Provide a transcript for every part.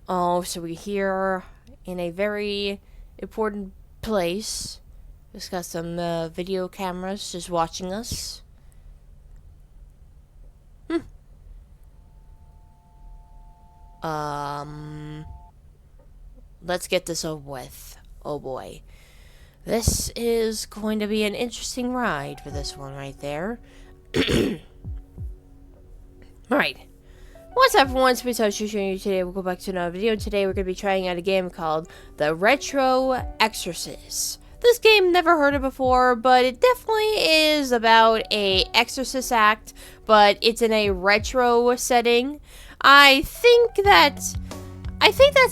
Oh, so we're here in a very important place. Just got some video cameras just watching us. Let's get this over with. Oh boy. This is going to be an interesting ride for this one right there. Alright. What's up everyone, it's me, today we'll go back to another video. Today we're going to be trying out a game called The Retro Exorcist. This game, never heard of before, but it definitely is about a exorcist act, but it's in a retro setting. I think that's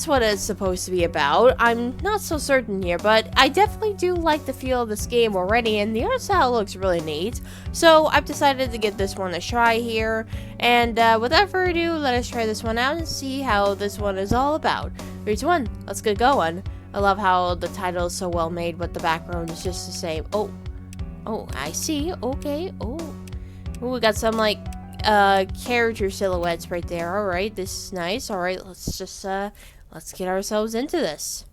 what it's supposed to be about. I'm not so certain here, but I definitely do like the feel of this game already, and the art style looks really neat. So I've decided to give this one a try here, and without further ado, let us try this one out and see how this one is all about. 3, 2, 1, let's get going. I love how the title is so well made, but the background is just the same. Oh, I see. Okay. Oh, we got some like character silhouettes right there. All right, this is nice. All right, let's just let's get ourselves into this.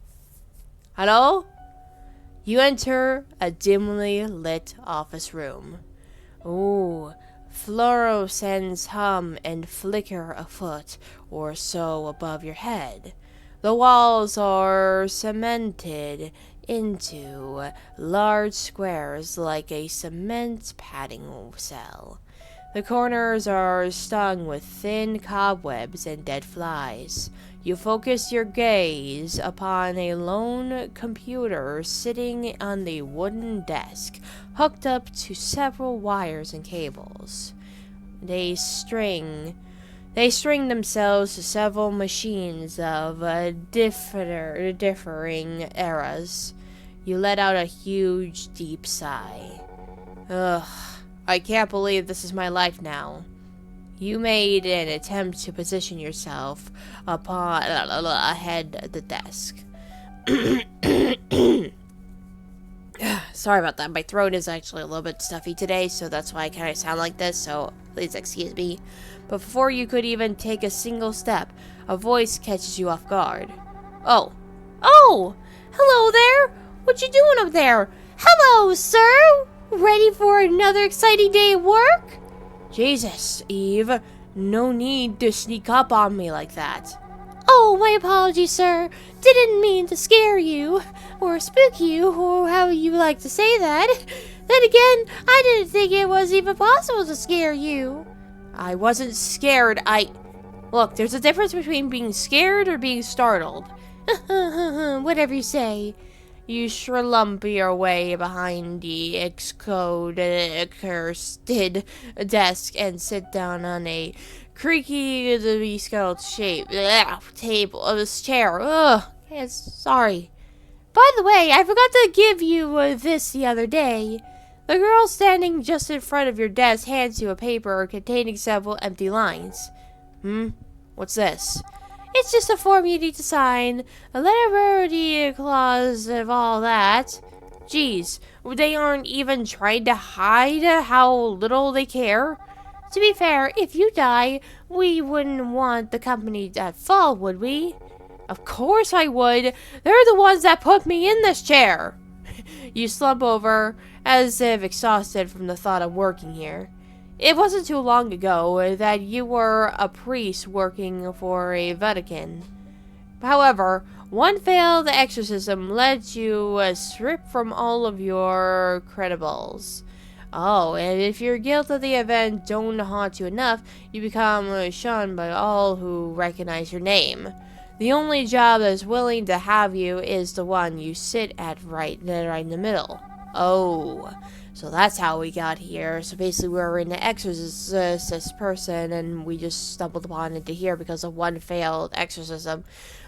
Hello? You enter a dimly lit office room. Ooh, fluorescents hum and flicker a foot or so above your head. The walls are cemented into large squares like a cement padding cell. The corners are stung with thin cobwebs and dead flies. You focus your gaze upon a lone computer sitting on the wooden desk, hooked up to several wires and cables. They string themselves to several machines of differing eras. You let out a huge, deep sigh. Ugh. I can't believe this is my life now. You made an attempt to position yourself ahead of the desk. Sorry about that. My throat is actually a little bit stuffy today, so that's why I kind of sound like this, so please excuse me. But before you could even take a single step, a voice catches you off guard. Oh, hello there. What you doing up there? Hello, sir. Ready for another exciting day at work? Jesus, Eve, no need to sneak up on me like that. Oh, my apologies, sir. Didn't mean to scare you, or spook you, or how you like to say that. Then again, I didn't think it was even possible to scare you. I wasn't scared, Look, there's a difference between being scared or being startled. Whatever you say. You slump your way behind the cursed desk and sit down on a creaky, skull-shaped table of this chair. Ugh, yes, sorry. By the way, I forgot to give you this the other day. The girl standing just in front of your desk hands you a paper containing several empty lines. What's this? It's just a form you need to sign, a liability clause of all that. Geez, they aren't even trying to hide how little they care. To be fair, if you die, we wouldn't want the company at fault, would we? Of course I would. They're the ones that put me in this chair. You slump over, as if exhausted from the thought of working here. It wasn't too long ago that you were a priest working for a Vatican. However, one failed exorcism led you stripped from all of your credibles. Oh, and if your guilt of the event don't haunt you enough, you become shunned by all who recognize your name. The only job that is willing to have you is the one you sit at right in the middle. Oh, so that's how we got here. So basically we're an exorcist person and we just stumbled upon into here because of one failed exorcism.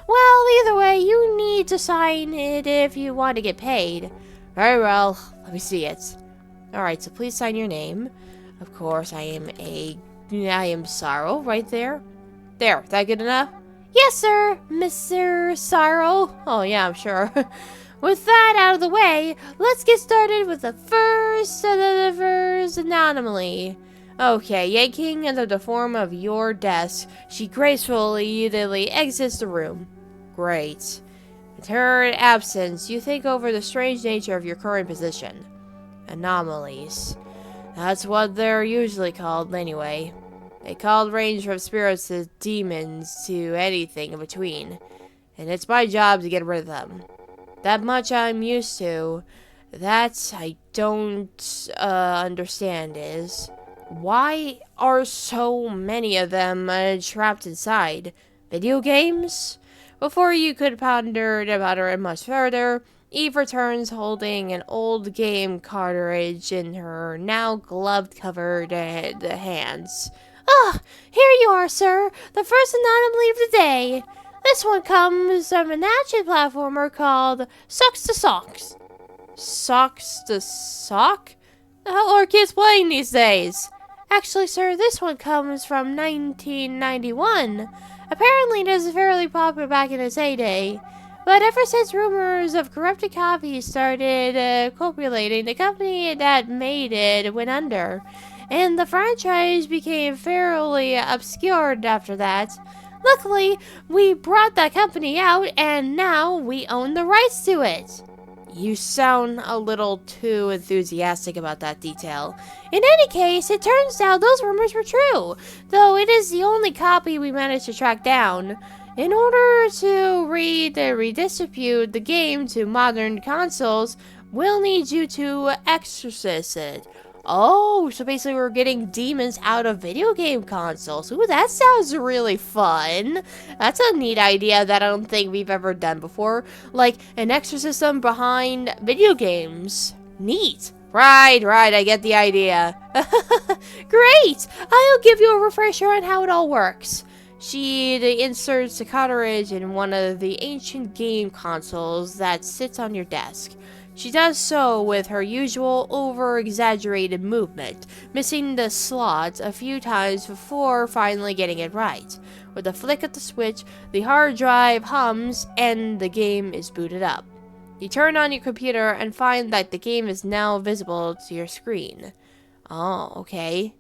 Well, either way, you need to sign it if you want to get paid. Very well, let me see it. Alright, so please sign your name. Of course, I am Sorrow right there. There, that good enough? Yes, sir, Mr. Sorrow. Oh yeah, I'm sure. With that out of the way, let's get started with the first anomaly. Okay, yanking into the form of your desk, she gracefully exits the room. Great. With her absence, you think over the strange nature of your current position. Anomalies. That's what they're usually called anyway. They called range from spirits to demons to anything in between. And it's my job to get rid of them. That much I'm used to. That I don't understand is, why are so many of them trapped inside? Video games? Before you could ponder about it much further, Eve returns holding an old game cartridge in her now glove-covered hands. Ah, here you are, sir. The first anomaly of the day. This one comes from an action platformer called Sucks to Socks. Socks to Sock? The hell are kids playing these days? Actually, sir, this one comes from 1991. Apparently, it is fairly popular back in its heyday. But ever since rumors of corrupted copies started copulating, the company that made it went under. And the franchise became fairly obscured after that. Luckily, we brought that company out, and now we own the rights to it. You sound a little too enthusiastic about that detail. In any case, it turns out those rumors were true, though it is the only copy we managed to track down. In order to redistribute the game to modern consoles, we'll need you to exorcist it. Oh, so basically we're getting demons out of video game consoles. Ooh, that sounds really fun. That's a neat idea that I don't think we've ever done before. Like, an exorcism behind video games. Neat. Right, I get the idea. Great! I'll give you a refresher on how it all works. She inserts the cartridge in one of the ancient game consoles that sits on your desk. She does so with her usual over-exaggerated movement, missing the slot a few times before finally getting it right. With a flick of the switch, the hard drive hums and the game is booted up. You turn on your computer and find that the game is now visible to your screen. Oh, okay.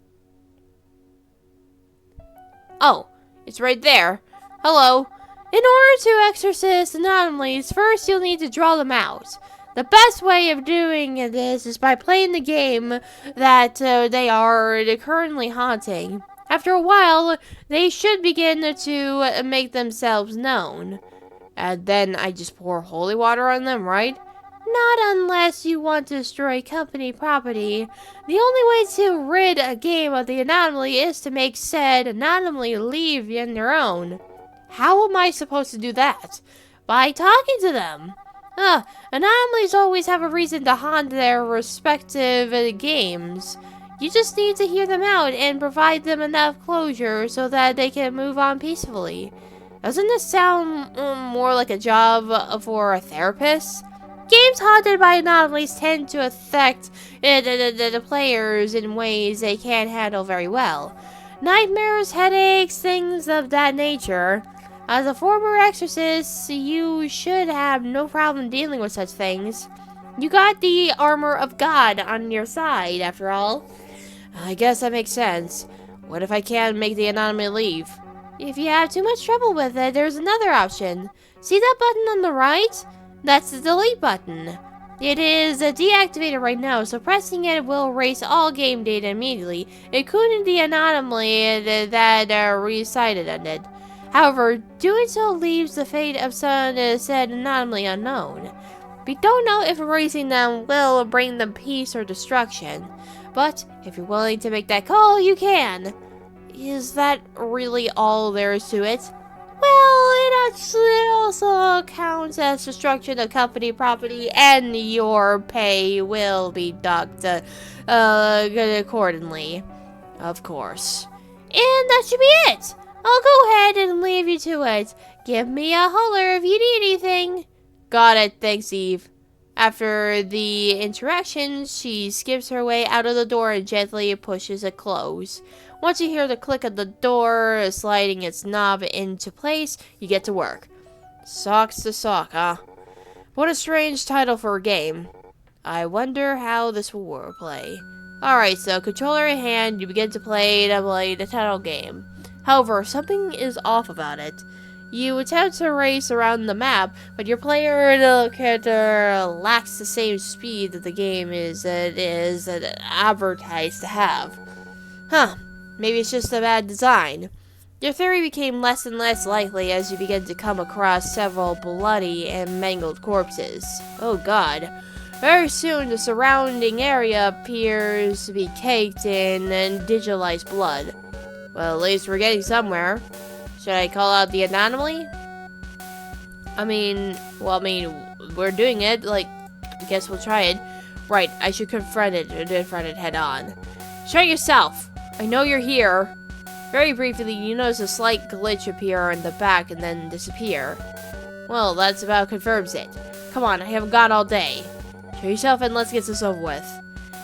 Oh, it's right there. Hello. In order to exorcise anomalies, first you'll need to draw them out. The best way of doing this is by playing the game that they are currently haunting. After a while, they should begin to make themselves known. And then I just pour holy water on them, right? Not unless you want to destroy company property. The only way to rid a game of the anomaly is to make said anomaly leave on their own. How am I supposed to do that? By talking to them. Anomalies always have a reason to haunt their respective games. You just need to hear them out and provide them enough closure so that they can move on peacefully. Doesn't this sound more like a job for a therapist? Games haunted by anomalies tend to affect the players in ways they can't handle very well. Nightmares, headaches, things of that nature. As a former exorcist, you should have no problem dealing with such things. You got the armor of God on your side, after all. I guess that makes sense. What if I can't make the anomaly leave? If you have too much trouble with it, there's another option. See that button on the right? That's the delete button. It is deactivated right now, so pressing it will erase all game data immediately, including the anomaly that recited on it. However, doing so leaves the fate of said anomaly unknown. We don't know if erasing them will bring them peace or destruction, but if you're willing to make that call, you can. Is that really all there is to it? Well, it actually also counts as destruction of company property, and your pay will be docked accordingly. Of course. And that should be it. I'll go ahead and leave you to it. Give me a holler if you need anything. Got it, thanks, Eve. After the interaction, she skips her way out of the door and gently pushes it closed. Once you hear the click of the door sliding its knob into place, you get to work. Socks to Sock, huh? What a strange title for a game. I wonder how this will play. Alright, so controller in hand, you begin to play the title game. However, something is off about it. You attempt to race around the map, but your player character lacks the same speed that the game is advertised to have. Huh, maybe it's just a bad design. Your theory became less and less likely as you began to come across several bloody and mangled corpses. Oh god. Very soon, the surrounding area appears to be caked in digitalized blood. Well, at least we're getting somewhere. Should I call out the anomaly? I mean, we're doing it. Like, I guess we'll try it. Right, I should confront it head on. Show yourself. I know you're here. Very briefly, you notice a slight glitch appear in the back and then disappear. Well, that's about confirms it. Come on, I haven't got all day. Show yourself and let's get this over with.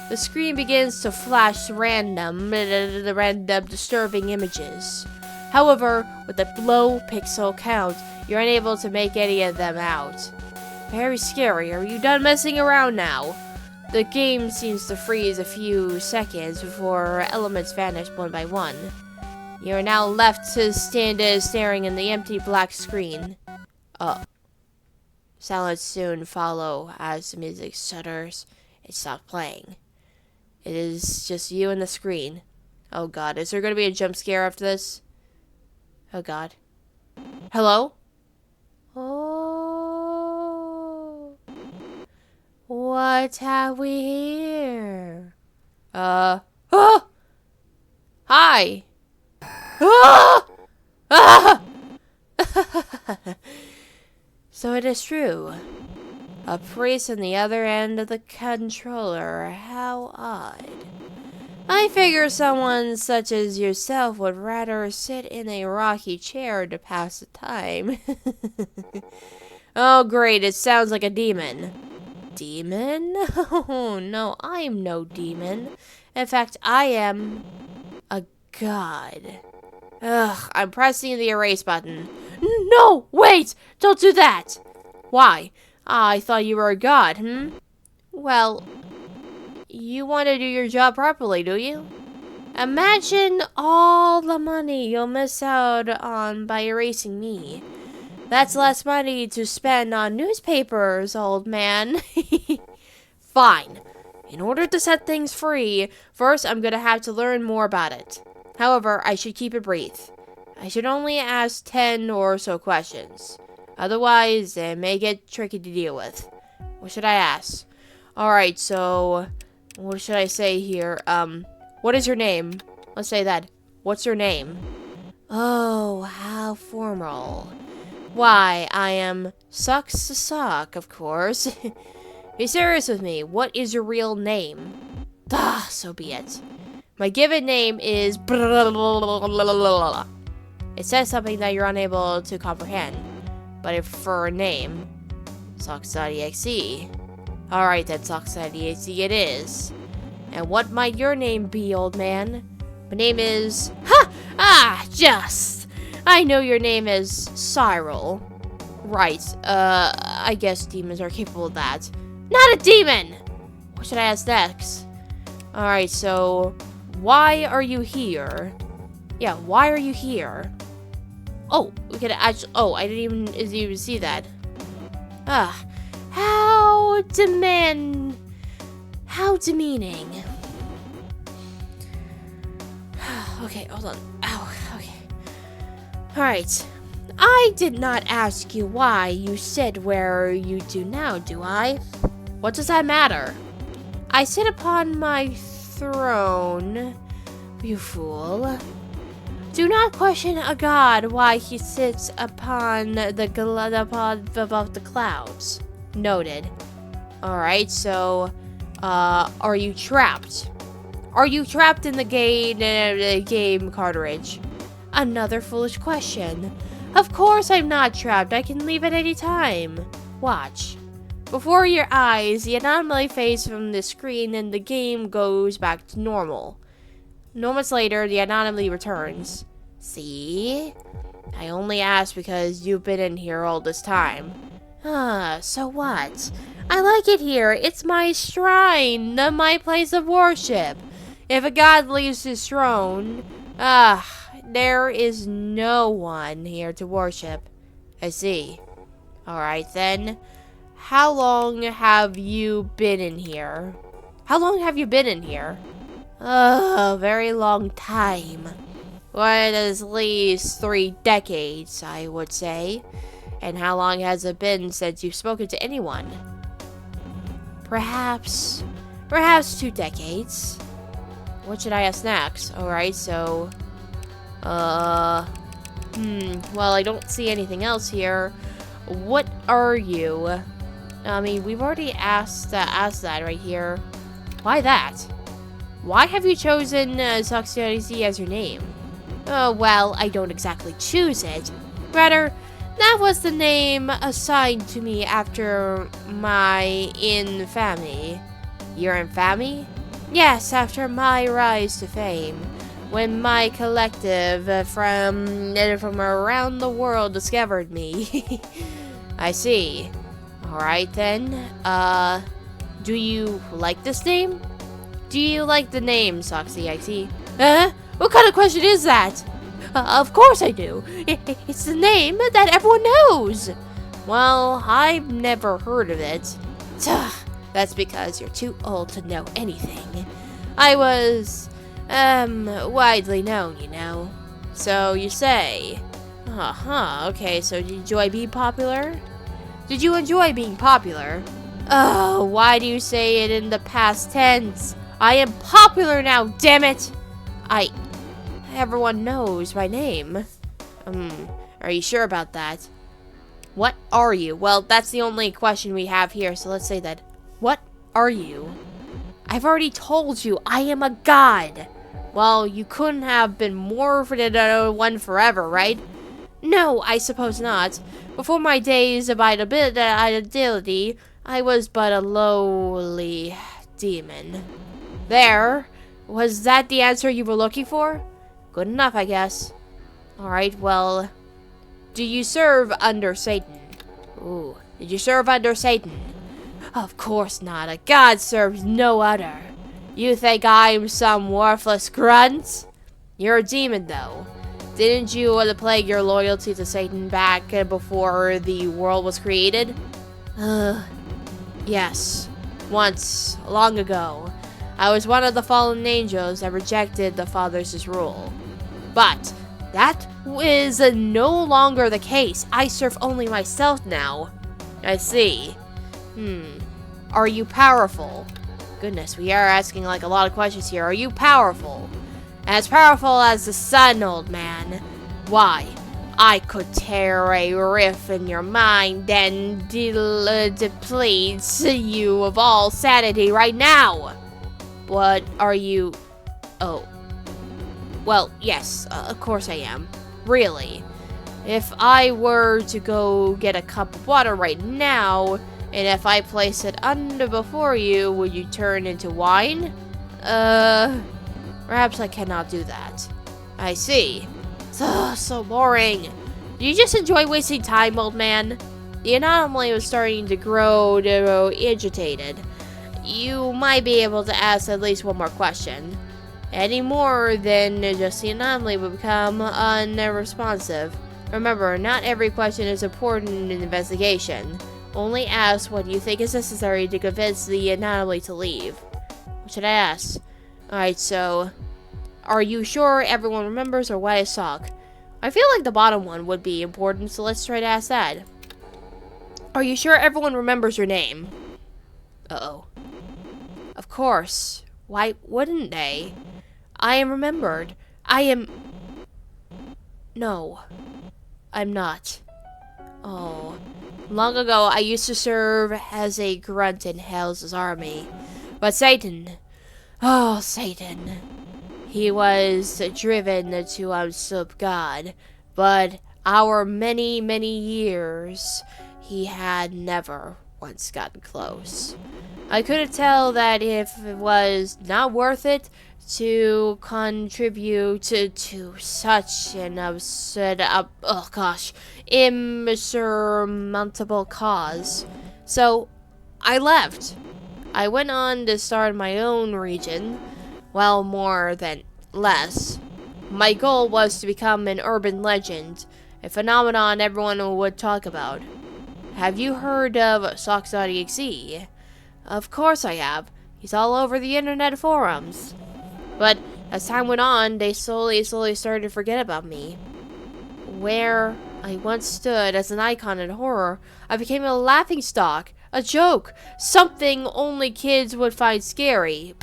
The screen begins to flash random disturbing images. However, with a low pixel count, you're unable to make any of them out. Very scary. Are you done messing around now? The game seems to freeze a few seconds before elements vanish one by one. You are now left to stand staring in the empty black screen. Silence soon follow as the music shudders. It stops playing. It is just you and the screen. Oh god, is there going to be a jump scare after this? Oh god. Hello? Oh. What have we here? Oh! Hi! Ah! Ah! So it is true. A priest on the other end of the controller. How odd. I figure someone such as yourself would rather sit in a rocky chair to pass the time. Oh great, it sounds like a demon. Demon? Oh no, I'm no demon. In fact, I am a god. Ugh, I'm pressing the erase button. No, wait! Don't do that! Why? I thought you were a god, Well, you want to do your job properly, do you? Imagine all the money you'll miss out on by erasing me. That's less money to spend on newspapers, old man. Fine. In order to set things free, first I'm gonna have to learn more about it. However, I should keep it brief. I should only ask 10 or so questions. Otherwise, it may get tricky to deal with. What should I ask? Alright, so what should I say here? What is your name? Let's say that. What's your name? Oh, how formal. Why, I am Sucks to Suck, of course. Be serious with me. What is your real name? Ah, so be it. My given name is It says something that you're unable to comprehend. But if for a name, Sucks.exe. Alright then, Sucks.exe it is. And what might your name be, old man? My name is... Ha! Ah! Just! I know your name is Cyril. Right, I guess demons are capable of that. Not a demon! What should I ask next? Alright, so... Why are you here? Yeah, why are you here? Oh, we could actually... Oh, I didn't even see that. Ah, how demeaning. Okay, hold on. Ow, okay. Alright. I did not ask you why you sit where you do now, do I? What does that matter? I sit upon my throne, you fool. Do not question a god why he sits upon above the clouds. Noted. Alright, so, are you trapped? Are you trapped in the game cartridge? Another foolish question. Of course I'm not trapped. I can leave at any time. Watch. Before your eyes, the anomaly fades from the screen and the game goes back to normal. Moments later, the anomaly returns. See? I only asked because you've been in here all this time. So what? I like it here. It's my shrine, my place of worship. If a god leaves his throne, there is no one here to worship. I see. Alright then. How long have you been in here? How long have you been in here? A very long time. Well, at least 3 decades, I would say. And how long has it been since you've spoken to anyone? Perhaps 2 decades. What should I ask next? Alright, so... well, I don't see anything else here. What are you? I mean, we've already asked that right here. Why that? Why have you chosen exoticism as your name? Well, I don't exactly choose it. Rather, that was the name assigned to me after my infamy. Your infamy? Yes, after my rise to fame. When my collective from around the world discovered me. I see. Alright then. Do you like this name? Do you like the name, Soxy? I see. What kind of question is that? Of course I do. It's the name that everyone knows. Well, I've never heard of it. That's because you're too old to know anything. I was, widely known, you know. So you say. Okay, so did you enjoy being popular? Did you enjoy being popular? Oh, why do you say it in the past tense? I am popular now, damn it! Everyone knows my name. Are you sure about that? What are you? Well, that's the only question we have here, so let's say that. What are you? I've already told you, I am a god. Well, you couldn't have been more than one forever, right? No, I suppose not. Before my days of identity, I was but a lowly demon. There. Was that the answer you were looking for? Good enough, I guess. Alright, well... Do you serve under Satan? Ooh, did you serve under Satan? Of course not. A god serves no other. You think I'm some worthless grunt? You're a demon, though. Didn't you plague your loyalty to Satan back before the world was created? Yes. Once, long ago. I was one of the fallen angels that rejected the Father's rule. But that is no longer the case. I serve only myself now. I see. Are you powerful? Goodness, we are asking like a lot of questions here. Are you powerful? As powerful as the sun, old man. Why? I could tear a rift in your mind and deplete you of all sanity right now. What are you... Oh. Well, yes, of course I am. Really. If I were to go get a cup of water right now, and if I place it under before you, would you turn into wine? Perhaps I cannot do that. I see. So boring. Do you just enjoy wasting time, old man? The anomaly was starting to grow agitated. You might be able to ask at least one more question. Any more than just the anomaly will become unresponsive. Remember, not every question is important in an investigation. Only ask what you think is necessary to convince the anomaly to leave. What should I ask? Alright, so... Are you sure everyone remembers, or why I suck? I feel like the bottom one would be important, so let's try to ask that. Are you sure everyone remembers your name? Uh-oh. Of course. Why wouldn't they? I am remembered. I am... No. I'm not. Oh. Long ago, I used to serve as a grunt in Hell's army. But Satan... Oh, Satan. He was driven to usurp God. But our many, many years, he had never once gotten close. I couldn't tell that if it was not worth it to contribute to such an absurd, oh gosh, insurmountable cause. So, I left. I went on to start my own region. Well, more than less. My goal was to become an urban legend, a phenomenon everyone would talk about. Have you heard of exoticism? Of course I have. He's all over the internet forums. But as time went on, they slowly started to forget about me. Where I once stood as an icon in horror, I became a laughingstock, a joke, something only kids would find scary.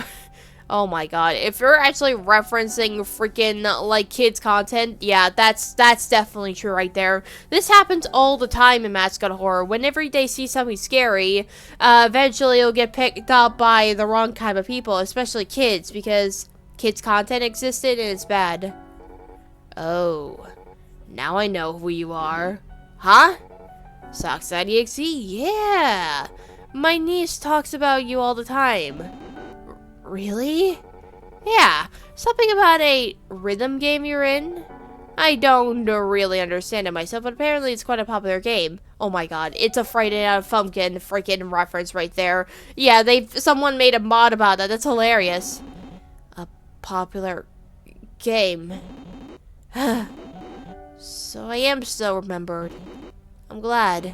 Oh my god, if you're actually referencing freaking, like, kids content, yeah, that's definitely true right there. This happens all the time in mascot horror. Whenever they see something scary, eventually it'll get picked up by the wrong kind of people, especially kids, because kids content existed and it's bad. Oh, now I know who you are. Huh? Soxidiexe? Yeah! My niece talks about you all the time. Really? Yeah, something about a rhythm game you're in? I don't really understand it myself, but apparently it's quite a popular game. Oh my god, it's a Friday Night Funkin' freaking reference right there. Yeah, someone made a mod about that. That's hilarious. A popular game. So I am still remembered. I'm glad.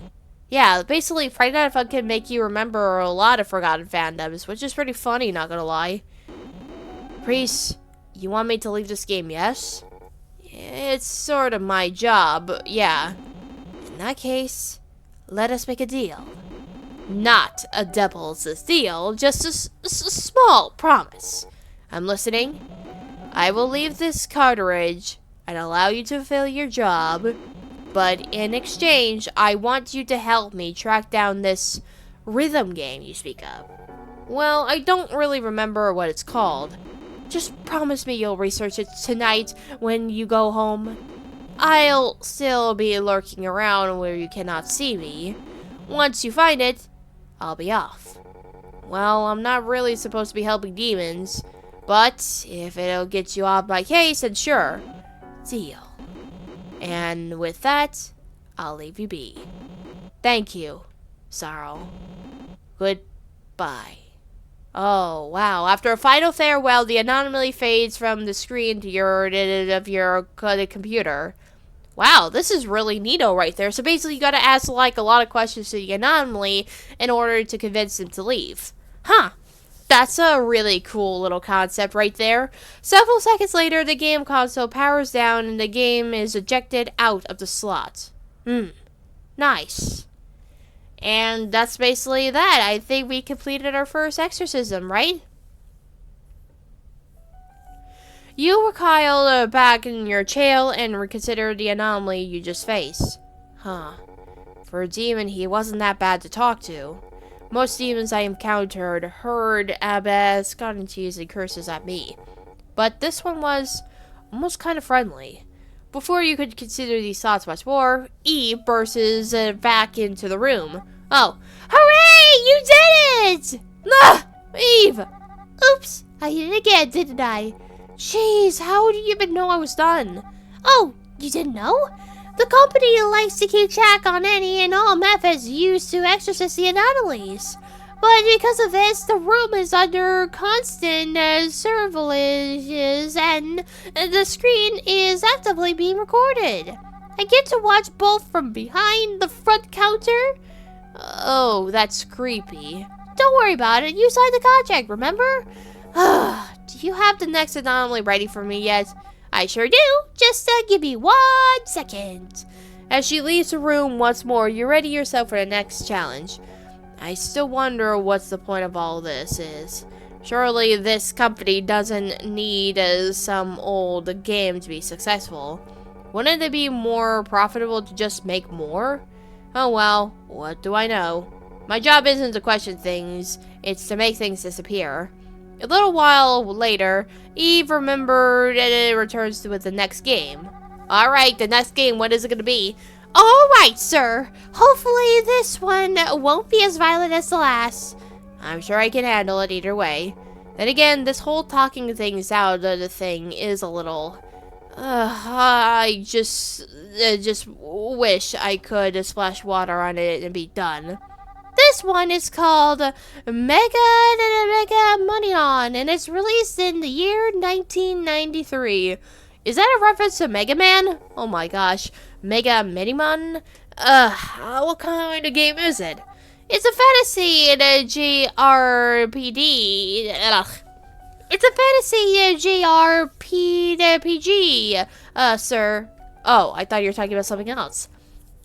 Yeah, basically, Friday Night Fun can make you remember a lot of forgotten fandoms, which is pretty funny, not gonna lie. Priest, you want me to leave this game, yes? It's sort of my job, yeah. In that case, let us make a deal. Not a devil's deal, just a small promise. I'm listening. I will leave this cartridge and allow you to fulfill your job. But in exchange, I want you to help me track down this rhythm game you speak of. Well, I don't really remember what it's called. Just promise me you'll research it tonight when you go home. I'll still be lurking around where you cannot see me. Once you find it, I'll be off. Well, I'm not really supposed to be helping demons, but if it'll get you off my case, then sure. Deal. And with that, I'll leave you be. Thank you, Sorrow. Goodbye. Oh, wow. After a final farewell, the anomaly fades from the screen to your computer. Wow, this is really neato right there. So basically, you gotta ask, like, a lot of questions to the anomaly in order to convince them to leave. Huh. That's a really cool little concept right there. Several seconds later, the game console powers down and the game is ejected out of the slot. Nice. And that's basically that. I think we completed our first exorcism, right? You recoil back in your chair and reconsider the anomaly you just faced. Huh. For a demon, he wasn't that bad to talk to. Most demons I encountered heard Abbas commentaries and curses at me. But this one was almost kind of friendly. Before you could consider these thoughts much more, Eve bursts back into the room. Oh. Hooray! You did it! Ah! Eve! Oops! I did it again, didn't I? Jeez, how do you even know I was done? Oh, you didn't know? The company likes to keep track on any and all methods used to exorcise the anomalies. But because of this, the room is under constant surveillance and the screen is actively being recorded. I get to watch both from behind the front counter. Oh, that's creepy. Don't worry about it. You signed the contract, remember? Do you have the next anomaly ready for me yet? I sure do. Just give me 1 second. As she leaves the room once more, you ready yourself for the next challenge. I still wonder what's the point of all this is. Surely this company doesn't need some old game to be successful. Wouldn't it be more profitable to just make more? Oh well, what do I know? My job isn't to question things, it's to make things disappear. A little while later, Eve remembered and it returns to the next game. Alright, the next game, what is it going to be? Alright, sir. Hopefully this one won't be as violent as the last. I'm sure I can handle it either way. Then again, this whole talking things out of the thing is a little... I just wish I could splash water on it and be done. This one is called Mega Money On, and it's released in the year 1993. Is that a reference to Mega Man? Oh my gosh. Mega Minimon? What kind of game is it? It's a fantasy and a JRPG. Ugh. It's a fantasy JRPG, sir. Oh, I thought you were talking about something else.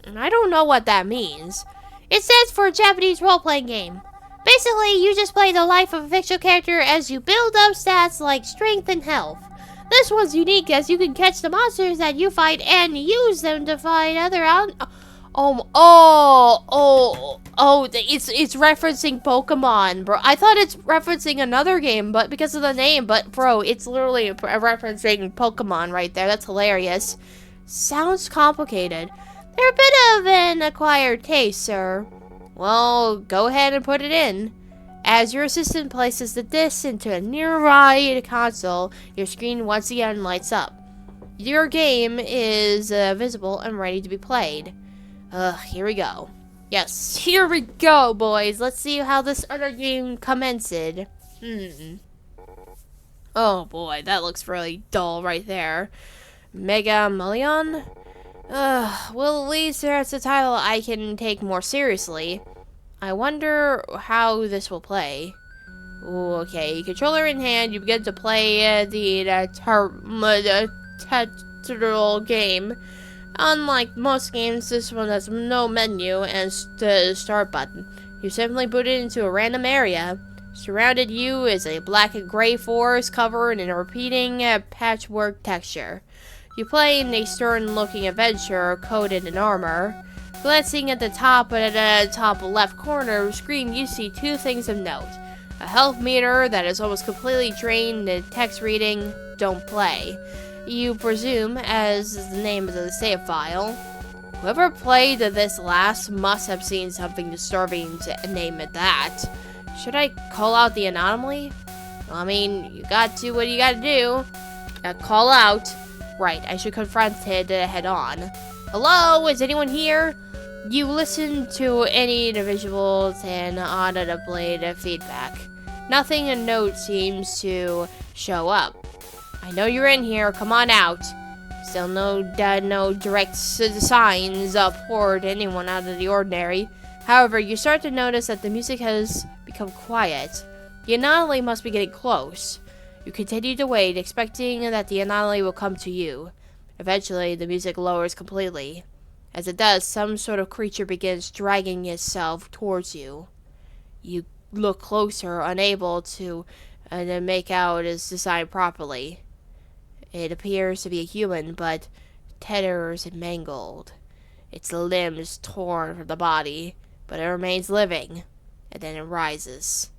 And I don't know what that means. It stands for Japanese role-playing game. Basically, you just play the life of a fictional character as you build up stats like strength and health. This one's unique as you can catch the monsters that you fight and use them to fight other it's referencing Pokemon, bro. I thought it's referencing another game, but because of the name, but bro, it's literally referencing Pokemon right there. That's hilarious. Sounds complicated. They're a bit of an acquired taste, sir. Well, go ahead and put it in. As your assistant places the disc into a nearby console, your screen once again lights up. Your game is visible and ready to be played. Here we go. Yes, here we go, boys. Let's see how this other game commenced. Oh boy, that looks really dull right there. Mega Million? Well, at least there's a title I can take more seriously. I wonder how this will play. Ooh, okay, controller in hand, you begin to play the tutorial game. Unlike most games, this one has no menu and start button. You simply boot it into a random area. Surrounded you is a black and gray forest covered in a repeating patchwork texture. You play in a stern-looking adventurer coated in armor. Glancing at the top left corner of the screen, you see two things of note. A health meter that is almost completely drained and text reading, "Don't play." You presume as the name of the save file. Whoever played this last must have seen something disturbing to name it that. Should I call out the anomaly? Well, I mean, you got to what you gotta do. Call out. Right, I should confront it head on. Hello, is anyone here? You listen to any individuals and audibly feedback. Nothing a note seems to show up. I know you're in here, come on out. Still no direct signs toward anyone out of the ordinary. However, you start to notice that the music has become quiet. The anomaly must be getting close. You continue to wait, expecting that the anomaly will come to you. Eventually, the music lowers completely. As it does, some sort of creature begins dragging itself towards you. You look closer, unable to make out its design properly. It appears to be a human, but tethered and mangled. Its limbs torn from the body, but it remains living. And then it rises.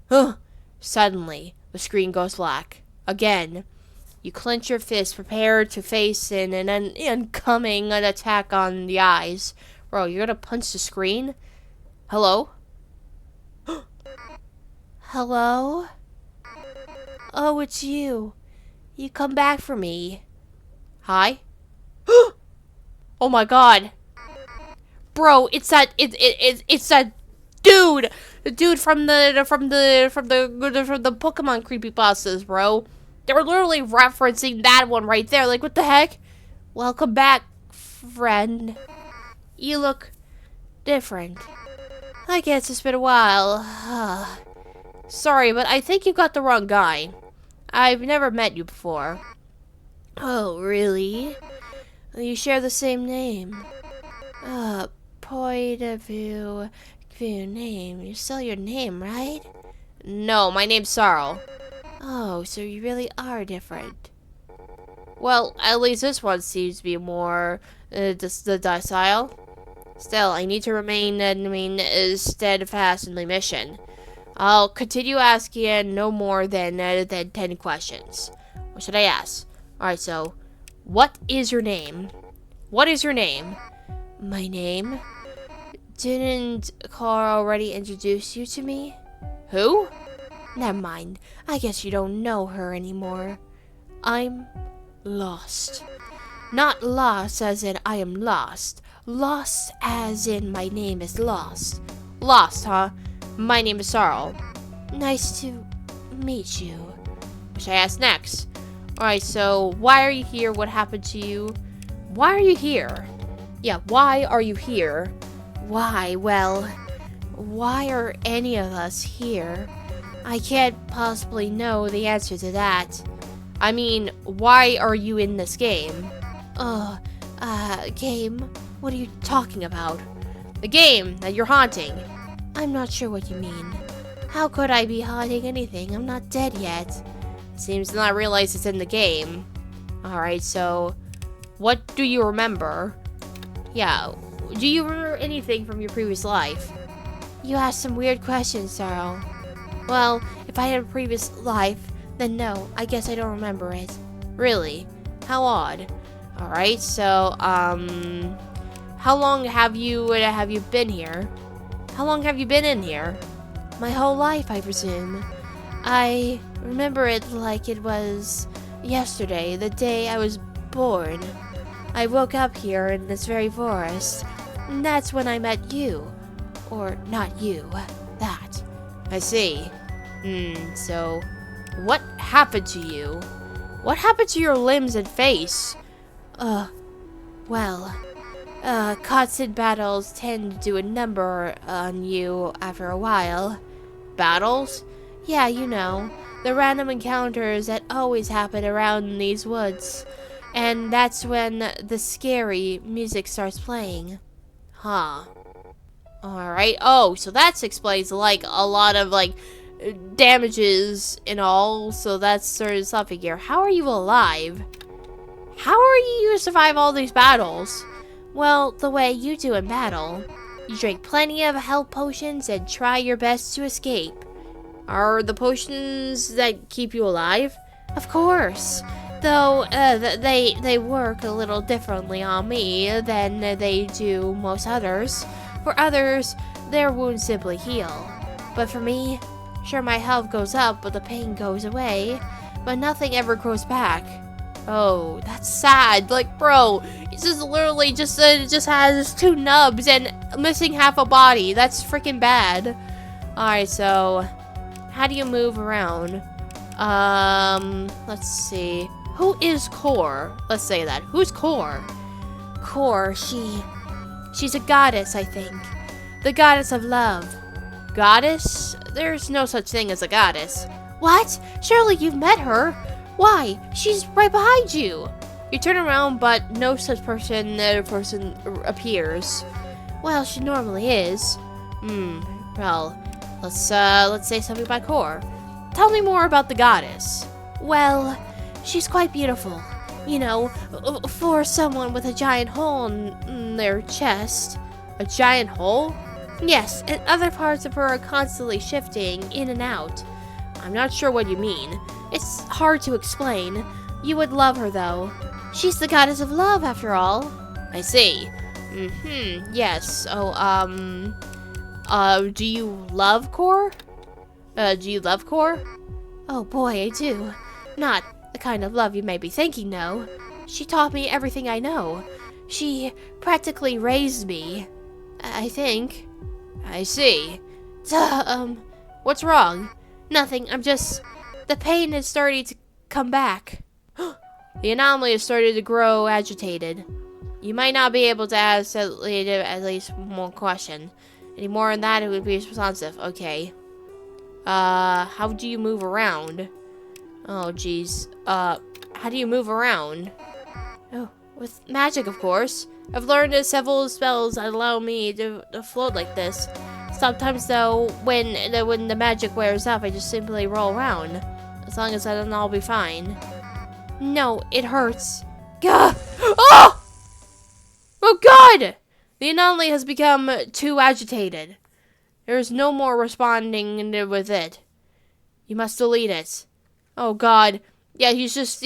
Suddenly, the screen goes black. Again. You clench your fist, prepared to face an incoming attack on the eyes. Bro, you're gonna punch the screen? Hello? Hello? Oh, it's you. You come back for me. Hi? Oh my god. Bro, it's that dude. The dude from the Pokemon creepypastas, bro. They're literally referencing that one right there. Like, what the heck? Welcome back, friend. You look different. I guess it's been a while. Sorry, but I think you got the wrong guy. I've never met you before. Oh, really? You share the same name. Point of view name. You still your name, right? No, my name's Sarl. Oh, so you really are different. Well, at least this one seems to be more docile. Still, I need to remain steadfast in my mission. I'll continue asking no more than 10 questions. What should I ask? Alright, so, what is your name? What is your name? My name? Didn't Carl already introduce you to me? Who? Never mind. I guess you don't know her anymore. I'm lost. Not lost as in I am lost. Lost as in my name is Lost. Lost, huh? My name is Sarl. Nice to meet you. What should I ask next? Alright, so why are you here? What happened to you? Why are you here? Yeah, why are you here? Why? Well, why are any of us here? I can't possibly know the answer to that. I mean, why are you in this game? Game? What are you talking about? The game that you're haunting. I'm not sure what you mean. How could I be haunting anything? I'm not dead yet. Seems to not realize it's in the game. Alright, so what do you remember? Yeah, do you remember anything from your previous life? You asked some weird questions, Sarl. Well, if I had a previous life, then no, I guess I don't remember it. Really? How odd. Alright, so, how long have you been here? How long have you been in here? My whole life, I presume. I remember it like it was yesterday, the day I was born. I woke up here in this very forest, and that's when I met you. Or not you, that. I see. So what happened to you? What happened to your limbs and face? Well, constant battles tend to do a number on you after a while. Battles? Yeah, you know, the random encounters that always happen around these woods. And that's when the scary music starts playing. Huh. Alright. Oh, so that explains, like, a lot of, like, damages and all. So that's sort of something here. How are you alive? How are you to survive all these battles? Well, the way you do in battle. You drink plenty of health potions and try your best to escape. Are the potions that keep you alive? Of course. Though, they work a little differently on me than they do most others. For others, their wounds simply heal. But for me, sure my health goes up, but the pain goes away. But nothing ever grows back. Oh, that's sad. Like, bro, it's just literally just has 2 nubs and missing half a body. That's freaking bad. Alright, so how do you move around? Let's see. Who is Core? Let's say that. Who's Core? Core, she's a goddess, I think. The goddess of love. Goddess? There's no such thing as a goddess. What? Surely you've met her. Why? She's right behind you. You turn around, but no such person appears. Well, she normally is. Well, let's say something about Core. Tell me more about the goddess. Well, she's quite beautiful. You know, for someone with a giant hole in their chest. A giant hole? Yes, and other parts of her are constantly shifting in and out. I'm not sure what you mean. It's hard to explain. You would love her, though. She's the goddess of love, after all. I see. Yes. Oh, do you love Core? Do you love Core? Oh boy, I do. Not the kind of love you may be thinking, no. She taught me everything I know. She practically raised me, I think. I see. What's wrong? Nothing, the pain is starting to come back. The anomaly has started to grow agitated. You might not be able to ask at least one question. Any more than that, it would be responsive. Okay. How do you move around? Oh, jeez. How do you move around? Oh, with magic, of course. I've learned several spells that allow me to float like this. Sometimes, though, when the magic wears off, I just simply roll around. As long as then I'll be fine. No, it hurts. Gah! Oh! Oh, God! The anomaly has become too agitated. There is no more responding with it. You must delete it. Oh, God. Yeah, he's just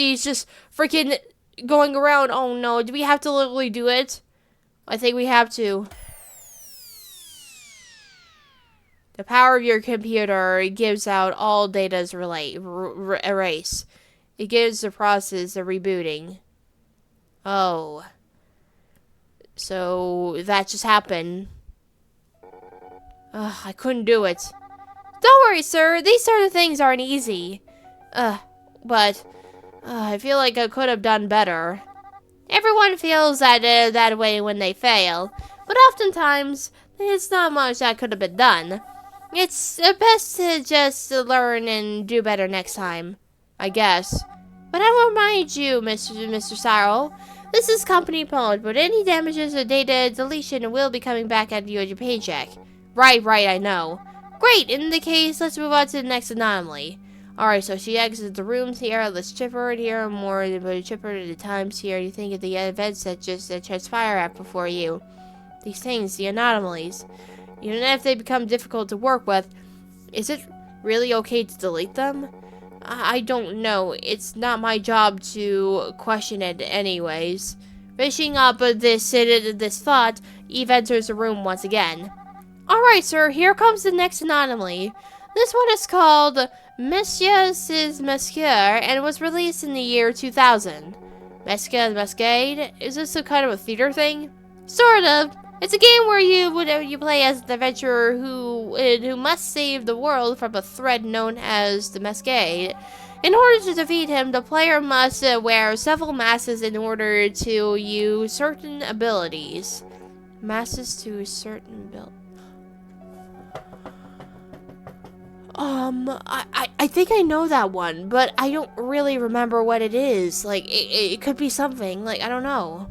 freaking going around. Oh, no. Do we have to literally do it? I think we have to. The power of your computer gives out all data's erase. It gives the process a rebooting. Oh. So that just happened. Ugh, I couldn't do it. Don't worry, sir. These sort of things aren't easy. But I feel like I could have done better. Everyone feels that way when they fail, but oftentimes there's not much that could have been done. It's best to just learn and do better next time, I guess. But I will remind you, Mr. Cyril, this is company owned, but any damages or data deletion will be coming back at you at your paycheck. Right, I know. Great, in the case, let's move on to the next anomaly. Alright, so she exits the rooms here, let's chip her in here, more chip her at the times here. You think of the events that just transpire at before you. These things, the anomalies. Even if they become difficult to work with, is it really okay to delete them? I don't know. It's not my job to question it anyways. Finishing up this thought, Eve enters the room once again. Alright, sir, here comes the next anomaly. This one is called Monsieur's Masquerade and was released in the year 2000. Masquerade? Is this a kind of a theater thing? Sort of. It's a game where you play as the adventurer who must save the world from a threat known as the Masquerade. In order to defeat him, the player must wear several masks in order to use certain abilities. Masks to certain abilities. I think I know that one, but I don't really remember what it is. Like, it could be something. Like, I don't know.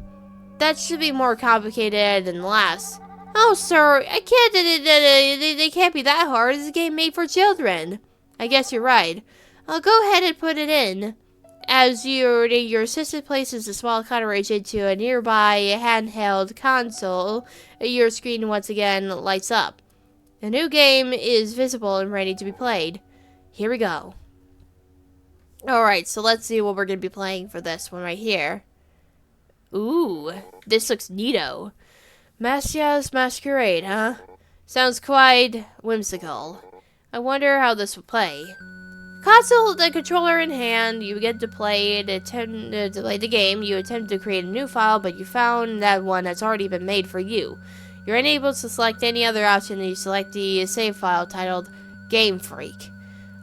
That should be more complicated than the last. Oh, sir, I can't, they can't be that hard. It's a game made for children. I guess you're right. I'll go ahead and put it in. As your assistant places the small cartridge into a nearby handheld console, your screen once again lights up. The new game is visible and ready to be played. Here we go. Alright, so let's see what we're going to be playing for this one right here. Ooh, this looks neato. Monsieur's Masquerade, huh? Sounds quite whimsical. I wonder how this would play. Console the controller in hand, you get to play it, attempt to play the game. You attempt to create a new file, but you found that one that's already been made for you. You're unable to select any other option, and you select the save file titled Game Freak.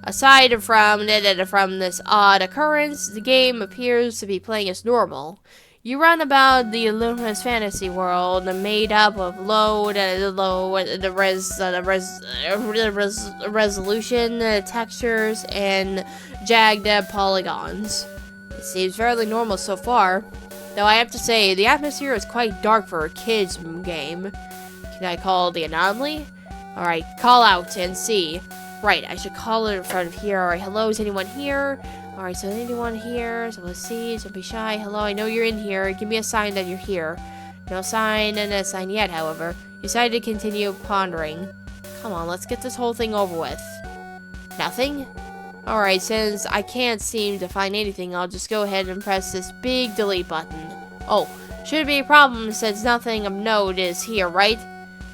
Aside from this odd occurrence, the game appears to be playing as normal. You run about the luminous fantasy world made up of resolution, textures, and jagged polygons. It seems fairly normal so far, though I have to say the atmosphere is quite dark for a kids game. Can I call the anomaly? Alright, call out and see. Right, I should call it in front of here. Alright, hello, is anyone here? Alright, so anyone here? So let's see, don't be shy. Hello, I know you're in here. Give me a sign that you're here. No sign and a sign yet, however. You decided to continue pondering. Come on, let's get this whole thing over with. Nothing? Alright, since I can't seem to find anything, I'll just go ahead and press this big delete button. Oh, shouldn't be a problem since nothing of note is here, right?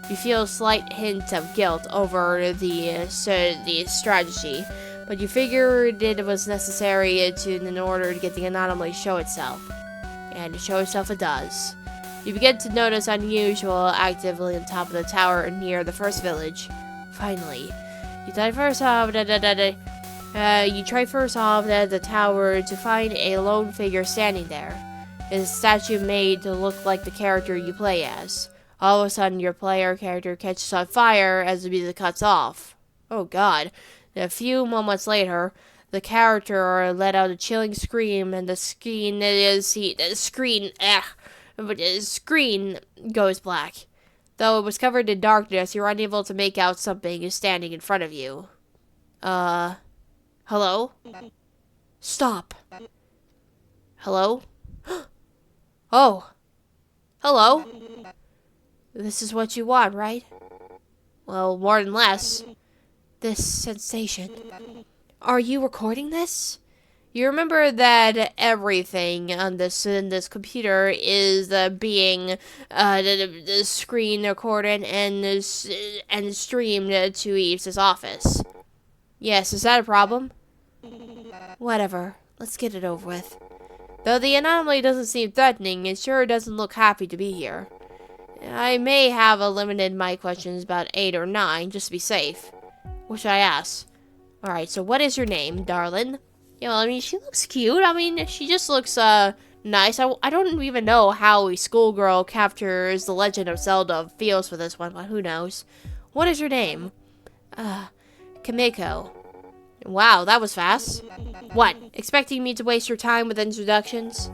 You feel a slight hint of guilt over the strategy, but you figured it was necessary in order to get the anomaly to show itself. And to show itself it does. You begin to notice unusual activity on top of the tower near the first village. Finally, you try first off the tower to find a lone figure standing there. It's a statue made to look like the character you play as. All of a sudden, your player character catches on fire as the music cuts off. Oh god. And a few moments later, the character let out a chilling scream, and the screen goes black. Though it was covered in darkness, you're unable to make out something is standing in front of you. Hello? Stop. Hello? Oh. Hello? This is what you want, right? Well, more than less. This sensation. Are you recording this? You remember that everything on this in this computer is being the screen recorded and streamed to Eve's office. Yes, is that a problem? Whatever. Let's get it over with. Though the anomaly doesn't seem threatening, it sure doesn't look happy to be here. I may have limited my questions about 8 or 9, just to be safe. What should I ask? Alright, so what is your name, darling? Yeah, well, I mean, she looks cute. I mean, she just looks, nice. I don't even know how a schoolgirl captures the Legend of Zelda feels for this one, but who knows. What is your name? Kamiko. Wow, that was fast. What, expecting me to waste your time with introductions?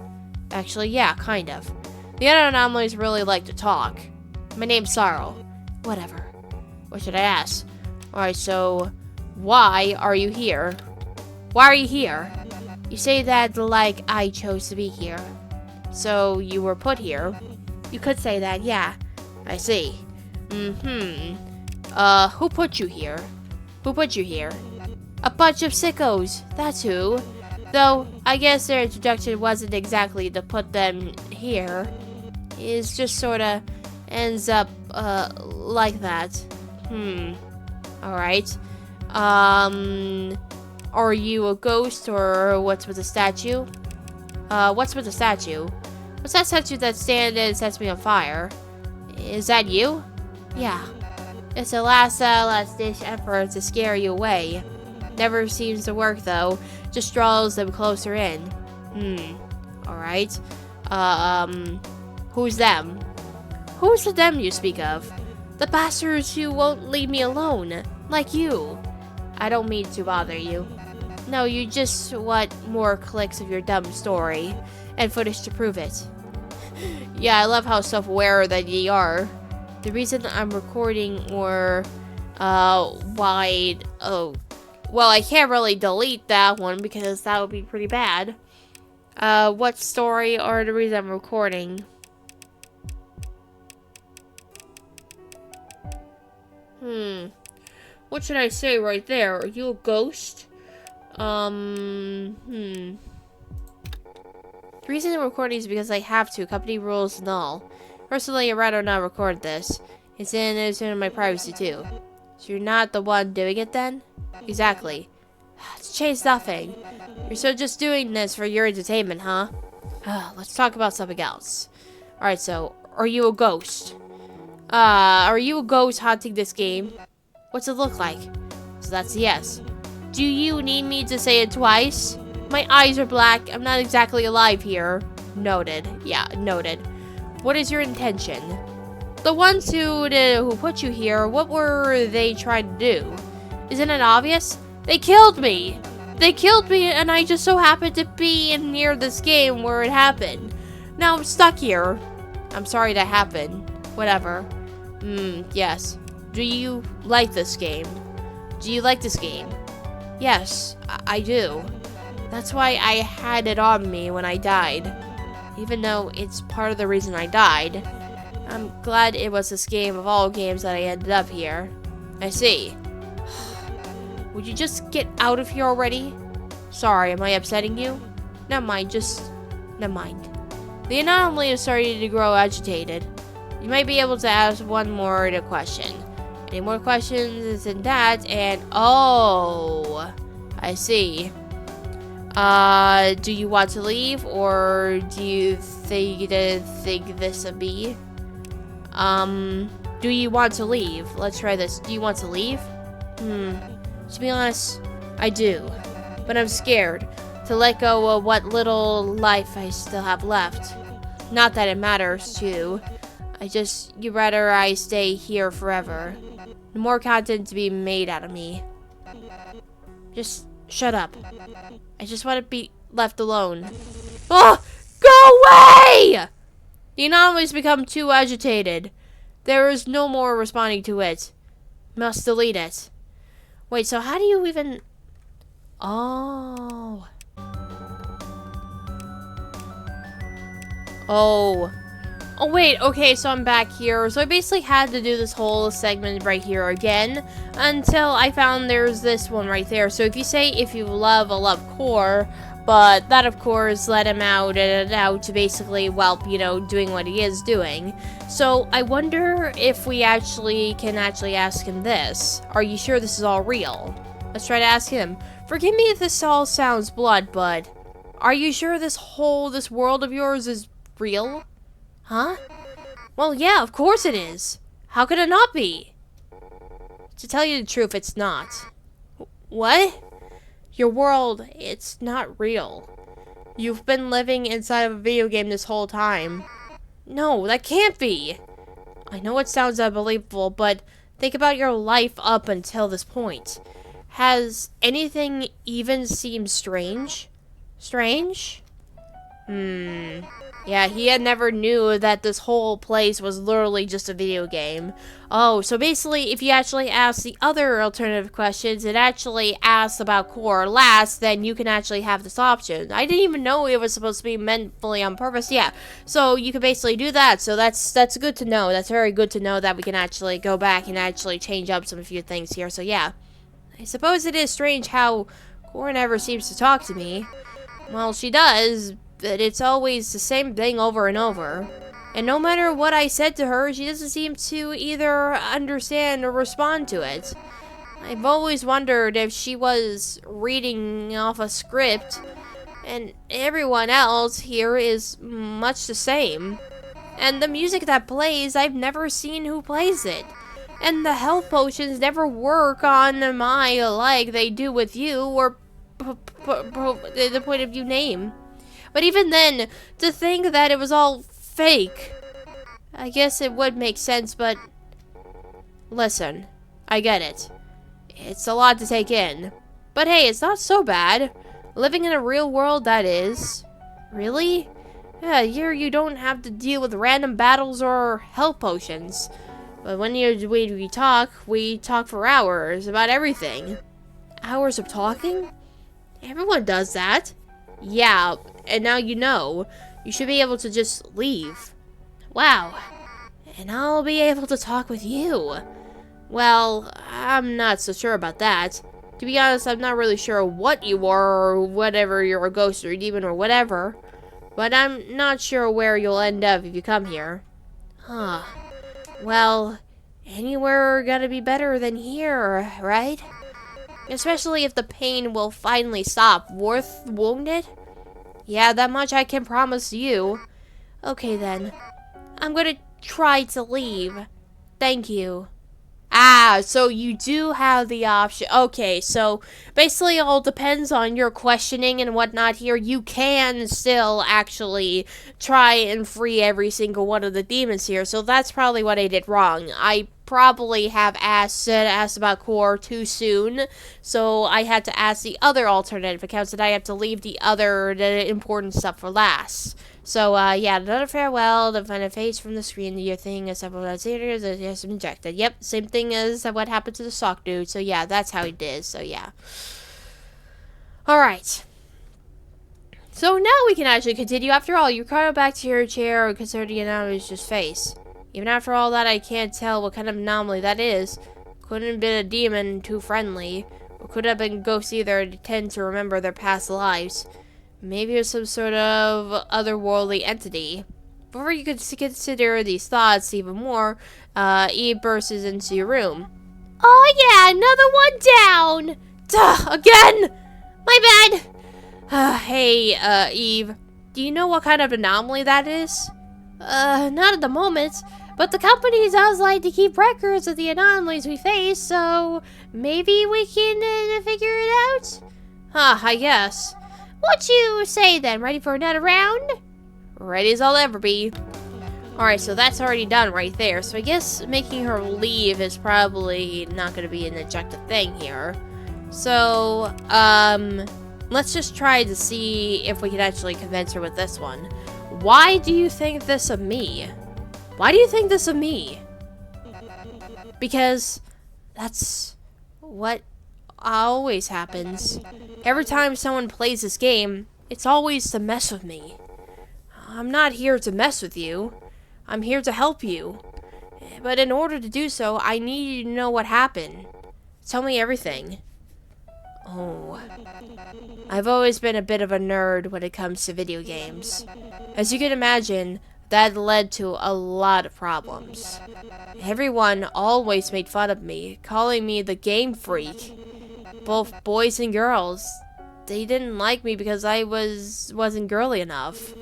Actually, yeah, kind of. The other anomalies really like to talk. My name's Sorrow. Whatever. What should I ask? Alright, so, why are you here? Why are you here? You say that like I chose to be here. So, you were put here. You could say that, yeah. I see. Who put you here? Who put you here? A bunch of sickos, that's who. Though, I guess their introduction wasn't exactly to put them here. It's just sorta ends up, like that. Alright. Are you a ghost or what's with the statue? What's with the statue? What's that statue that stands and sets me on fire? Is that you? Yeah. It's a last-ditch effort to scare you away. Never seems to work though. Just draws them closer in. Alright. Who's them? Who's the them you speak of? The bastards who won't leave me alone. Like you. I don't mean to bother you. No, you just want more clicks of your dumb story. And footage to prove it. Yeah, I love how self-aware that ye are. The reason I'm recording more, wide... Oh... Well, I can't really delete that one because that would be pretty bad. What story or the reason I'm recording? What should I say right there? Are you a ghost? The reason I'm recording is because I have to. Company rules and all. Personally, I'd rather not record this. It's in my privacy too. So you're not the one doing it then? Exactly. To change nothing. You're so just doing this for your entertainment, huh? Let's talk about something else. Alright, so, are you a ghost? Are you a ghost haunting this game? What's it look like? So that's a yes. Do you need me to say it twice? My eyes are black. I'm not exactly alive here. Noted. Yeah, noted. What is your intention? The ones who put you here, what were they trying to do? Isn't it obvious? They killed me! They killed me and I just so happened to be near this game where it happened. Now I'm stuck here. I'm sorry that happened. Whatever. Yes. Do you like this game? Do you like this game? Yes, I do. That's why I had it on me when I died. Even though it's part of the reason I died. I'm glad it was this game of all games that I ended up here. I see. Would you just get out of here already? Sorry, am I upsetting you? Never mind, never mind. The anomaly is starting to grow agitated. You might be able to ask one more question. Any more questions than that, and oh, I see. Do you want to leave, or do you think this would be? Do you want to leave? Let's try this. Do you want to leave? To be honest, I do. But I'm scared to let go of what little life I still have left. Not that it matters to you. You'd rather I stay here forever. More content to be made out of me. Just shut up. I just want to be left alone. Oh, go away! The anomaly's become too agitated. There is no more responding to it. Must delete it. Wait, so how do you even... Oh. Oh. Oh, wait. Okay, so I'm back here. So I basically had to do this whole segment right here again until I found there's this one right there. So if you say if you love a love core But that, of course, let him out and out to basically, well, you know, doing what he is doing. So I wonder if we can ask him this. Are you sure this is all real? Let's try to ask him. Forgive me if this all sounds blunt, but are you sure this world of yours is real? Huh? Well, yeah, of course it is. How could it not be? To tell you the truth, it's not. What? Your world, it's not real. You've been living inside of a video game this whole time. No, that can't be. I know it sounds unbelievable, but think about your life up until this point. Has anything even seemed strange? Strange? Yeah, he had never knew that this whole place was literally just a video game. Oh, so basically, if you actually ask the other alternative questions, it actually asks about core last, then you can actually have this option. I didn't even know it was supposed to be meant fully on purpose. Yeah, so you can basically do that. So that's good to know. That's very good to know that we can actually go back and actually change up some few things here. So yeah, I suppose it is strange how Core never seems to talk to me. Well, she does, but it's always the same thing over and over. And no matter what I said to her, she doesn't seem to either understand or respond to it. I've always wondered if she was reading off a script, and everyone else here is much the same. And the music that plays, I've never seen who plays it. And the health potions never work on my like they do with you, or the point of view name. But even then, to think that it was all fake, I guess it would make sense, but listen, I get it. It's a lot to take in. But hey, it's not so bad. Living in a real world, that is. Really? Yeah, here you don't have to deal with random battles or health potions. But when we talk for hours about everything. Hours of talking? Everyone does that. Yeah, and now you know. You should be able to just leave. Wow. And I'll be able to talk with you. Well, I'm not so sure about that. To be honest, I'm not really sure what you are, or whatever, you're a ghost or a demon or whatever. But I'm not sure where you'll end up if you come here. Huh. Well, anywhere gotta be better than here, right? Especially if the pain will finally stop. Won't it? Yeah, that much I can promise you. Okay then. I'm gonna try to leave. Thank you. Ah, so you do have the option. Okay, so basically it all depends on your questioning and whatnot here. You can still actually try and free every single one of the demons here. So that's probably what I did wrong. I probably have asked about Core too soon. So I had to ask the other alternative accounts, and I have to leave the important stuff for last. So, yeah, another farewell, to find a face from the screen, your thing is several theaters, it has been injected. Yep, same thing as what happened to the sock dude. So, yeah, that's how he did. So, yeah. Alright. So, now we can actually continue. After all, you're caught back to your chair and consider the anomaly's face. Even after all that, I can't tell what kind of anomaly that is. Couldn't have been a demon too friendly. Or could have been ghosts either to tend to remember their past lives. Maybe it's some sort of otherworldly entity. Before you could consider these thoughts even more, Eve bursts into your room. Oh yeah, another one down! Duh, again! My bad! Hey, Eve, do you know what kind of anomaly that is? Not at the moment, but the company does like to keep records of the anomalies we face, so maybe we can figure it out? Huh, I guess. What you say then? Ready for another round? Ready as I'll ever be. Alright, so that's already done right there. So I guess making her leave is probably not going to be an objective thing here. So, let's just try to see if we can actually convince her with this one. Why do you think this of me? Why do you think this of me? Because that's what always happens. Every time someone plays this game, it's always to mess with me. I'm not here to mess with you. I'm here to help you. But in order to do so, I need you to know what happened. Tell me everything. Oh. I've always been a bit of a nerd when it comes to video games. As you can imagine, that led to a lot of problems. Everyone always made fun of me, calling me the game freak. Both boys and girls. They didn't like me because I wasn't girly enough.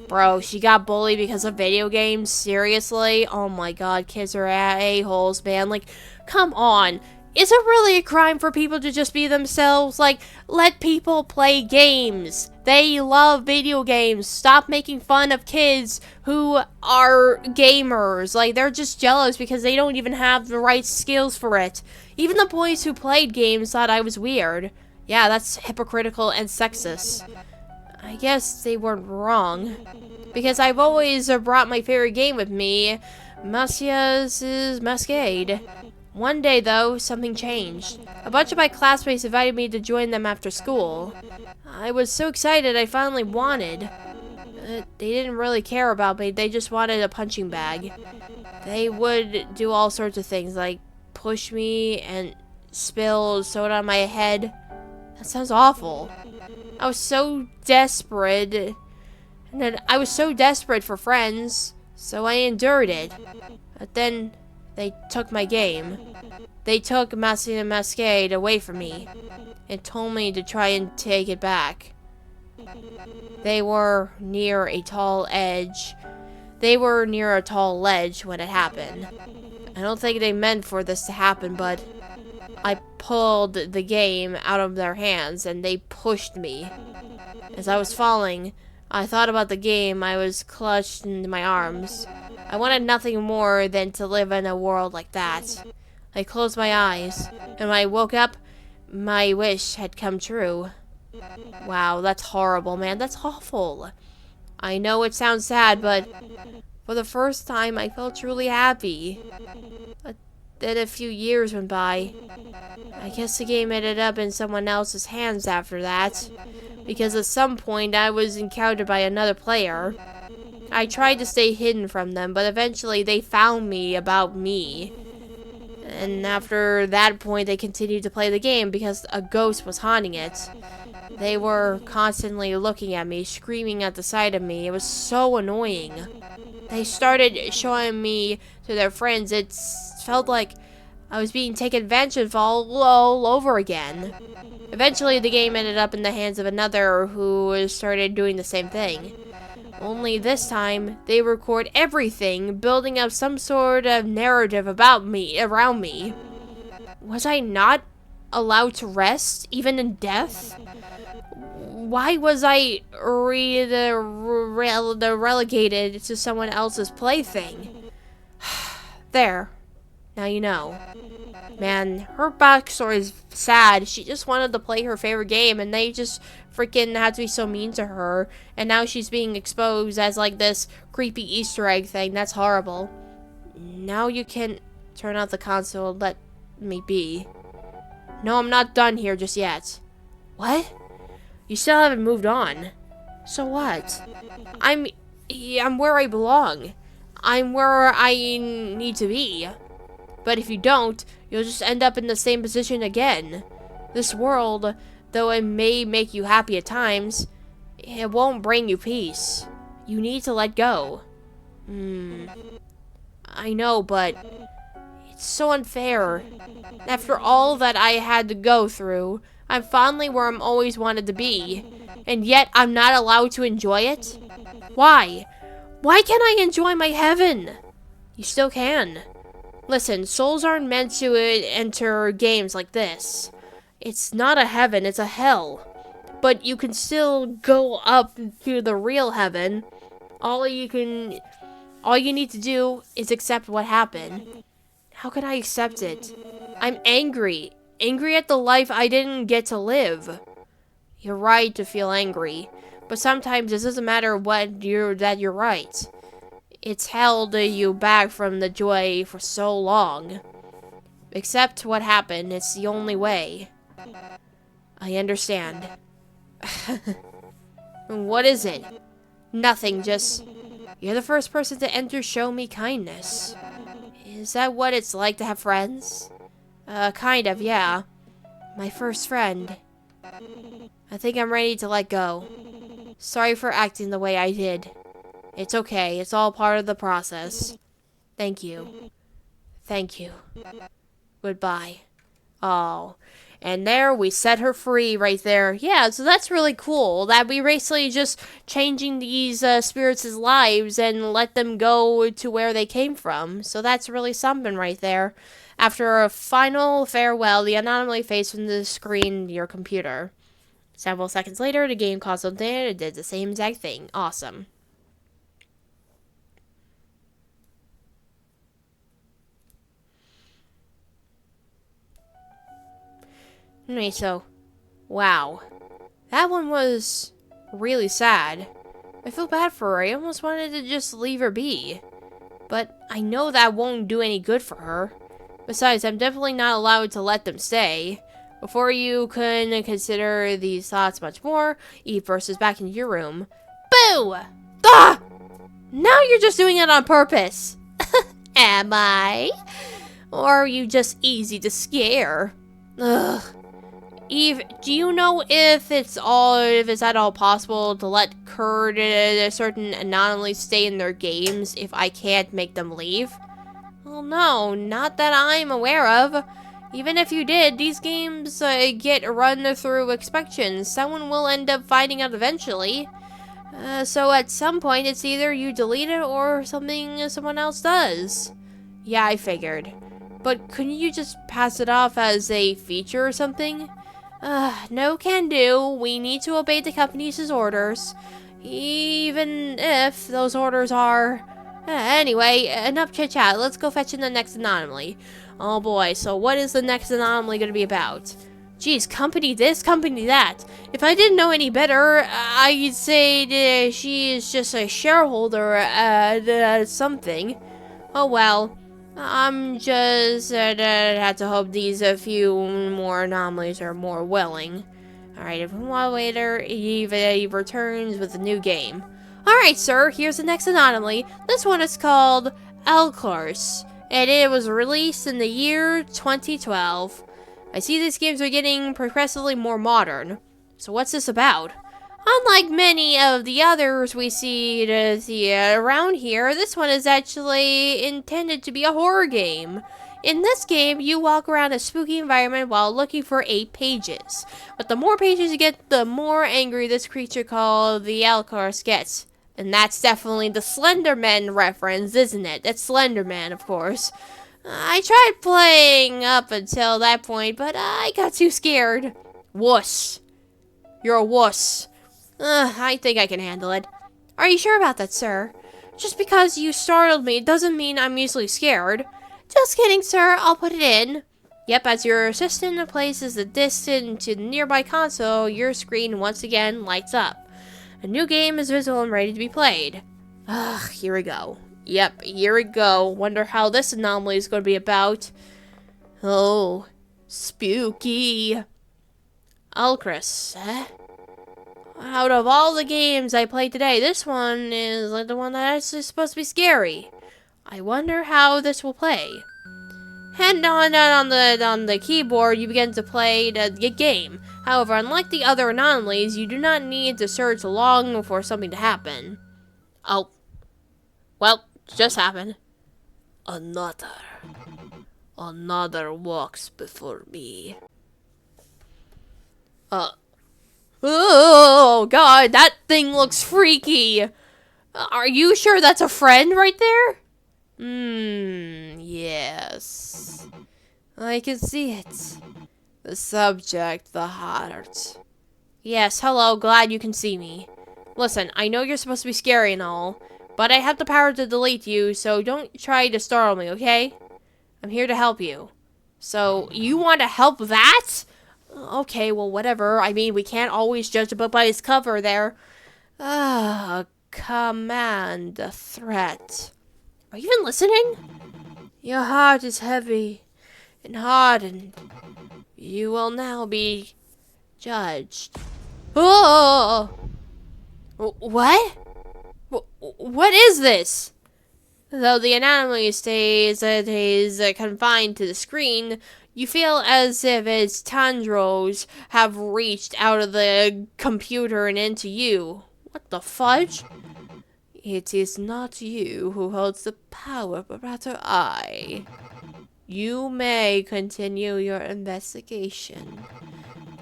Bro, she got bullied because of video games? Seriously? Oh my god, kids are a-holes, man. Like, come on. Is it really a crime for people to just be themselves? Like, let people play games. They love video games. Stop making fun of kids who are gamers. Like, they're just jealous because they don't even have the right skills for it. Even the boys who played games thought I was weird. Yeah, that's hypocritical and sexist. I guess they weren't wrong. Because I've always brought my favorite game with me, Masia's Masquerade. One day, though, something changed. A bunch of my classmates invited me to join them after school. I was so excited I finally wanted. They didn't really care about me, they just wanted a punching bag. They would do all sorts of things, like push me and spill soda on my head. That sounds awful. I was so desperate. And then I was so desperate for friends, so I endured it. But then they took my game. They took Massey Masquerade away from me and told me to try and take it back. They were near a tall edge. They were near a tall ledge when it happened. I don't think they meant for this to happen, but I pulled the game out of their hands and they pushed me. As I was falling, I thought about the game I was clutched in my arms. I wanted nothing more than to live in a world like that. I closed my eyes, and when I woke up, my wish had come true. Wow, that's horrible, man. That's awful. I know it sounds sad, but for the first time, I felt truly happy. But then a few years went by. I guess the game ended up in someone else's hands after that, because at some point, I was encountered by another player. I tried to stay hidden from them, but eventually they found me about me. And after that point, they continued to play the game because a ghost was haunting it. They were constantly looking at me, screaming at the sight of me. It was so annoying. They started showing me to their friends. It felt like I was being taken advantage of all over again. Eventually, the game ended up in the hands of another who started doing the same thing. Only this time, they record everything, building up some sort of narrative about me, around me. Was I not allowed to rest, even in death? Why was I relegated to someone else's plaything? There. Now you know. Man, her backstory is sad. She just wanted to play her favorite game, and they just freaking had to be so mean to her. And now she's being exposed as like this creepy Easter egg thing. That's horrible. Now you can turn out the console and let me be. No, I'm not done here just yet. What? You still haven't moved on. So what? I'm where I belong. I'm where I need to be. But if you don't, you'll just end up in the same position again. This world, though it may make you happy at times, it won't bring you peace. You need to let go. I know, but it's so unfair. After all that I had to go through, I'm finally where I'm always wanted to be. And yet, I'm not allowed to enjoy it? Why? Why can't I enjoy my heaven? You still can. Listen, souls aren't meant to enter games like this. It's not a heaven, it's a hell. But you can still go up to the real heaven. All you need to do is accept what happened. How can I accept it? I'm angry. Angry at the life I didn't get to live. You're right to feel angry. But sometimes it doesn't matter that you're right. It's held you back from the joy for so long. Accept what happened. It's the only way. I understand. What is it? Nothing, just... You're the first person to enter show me kindness. Is that what it's like to have friends? Kind of, yeah. My first friend. I think I'm ready to let go. Sorry for acting the way I did. It's okay. It's all part of the process. Thank you. Thank you. Goodbye. Oh. And there, we set her free right there. Yeah, so that's really cool. That we basically just changing these spirits' lives and let them go to where they came from. So that's really something right there. After a final farewell, the anomaly fades from the screen to your computer. Several seconds later, the game console did the same exact thing. Awesome. Anyway, so, wow. That one was really sad. I feel bad for her. I almost wanted to just leave her be. But I know that won't do any good for her. Besides, I'm definitely not allowed to let them stay. Before you can consider these thoughts much more, Eve bursts back into your room. Boo! Ah! Now you're just doing it on purpose. Am I? Or are you just easy to scare? Ugh. Eve, do you know if it's at all possible to let Kurt and a certain anomaly stay in their games if I can't make them leave? Well, no, not that I'm aware of. Even if you did, these games get run through inspections. Someone will end up finding out eventually. So at some point, it's either you delete it or someone else does. Yeah, I figured. But couldn't you just pass it off as a feature or something? No can do. We need to obey the company's orders. Even if those orders are... Anyway, enough chit-chat. Let's go fetch in the next anomaly. Oh boy, so what is the next anomaly going to be about? Geez, company this, company that. If I didn't know any better, I'd say she is just a shareholder at something. Oh well. I'm just have to hope these a few more anomalies are more willing. Alright, a while later, Eve returns with a new game. Alright, sir, here's the next anomaly. This one is called Exorcist, and it was released in the year 2012. I see these games are getting progressively more modern. So what's this about? Unlike many of the others we see around here, this one is actually intended to be a horror game. In this game, you walk around a spooky environment while looking for 8 pages. But the more pages you get, the more angry this creature called the Exorcist gets. And that's definitely the Slender Man reference, isn't it? That's Slender Man, of course. I tried playing up until that point, but I got too scared. Wuss. You're a wuss. I think I can handle it. Are you sure about that, sir? Just because you startled me doesn't mean I'm easily scared. Just kidding, sir. I'll put it in. Yep, as your assistant places the disc into the nearby console, your screen once again lights up. A new game is visible and ready to be played. Here we go. Yep, here we go. Wonder how this anomaly is going to be about. Oh, spooky. Alcris, eh? Out of all the games I played today, this one is like the one that's actually supposed to be scary. I wonder how this will play. And on the keyboard, you begin to play the game. However, unlike the other anomalies, you do not need to search long for something to happen. Oh. Well, just happened. Another walks before me. Oh, God, that thing looks freaky. Are you sure that's a friend right there? Yes. I can see it. The subject, the heart. Yes, hello, glad you can see me. Listen, I know you're supposed to be scary and all, but I have the power to delete you, so don't try to startle me, okay? I'm here to help you. So, you want to help that? Okay, well, whatever. I mean, we can't always judge a book by its cover there. Command, a threat. Are you even listening? Your heart is heavy and hardened. You will now be judged. Oh! What? What is this? Though the anomaly stays confined to the screen, You feel as if its tendrils have reached out of the computer and into you. What the fudge? It is not you who holds the power, but rather I. You may continue your investigation,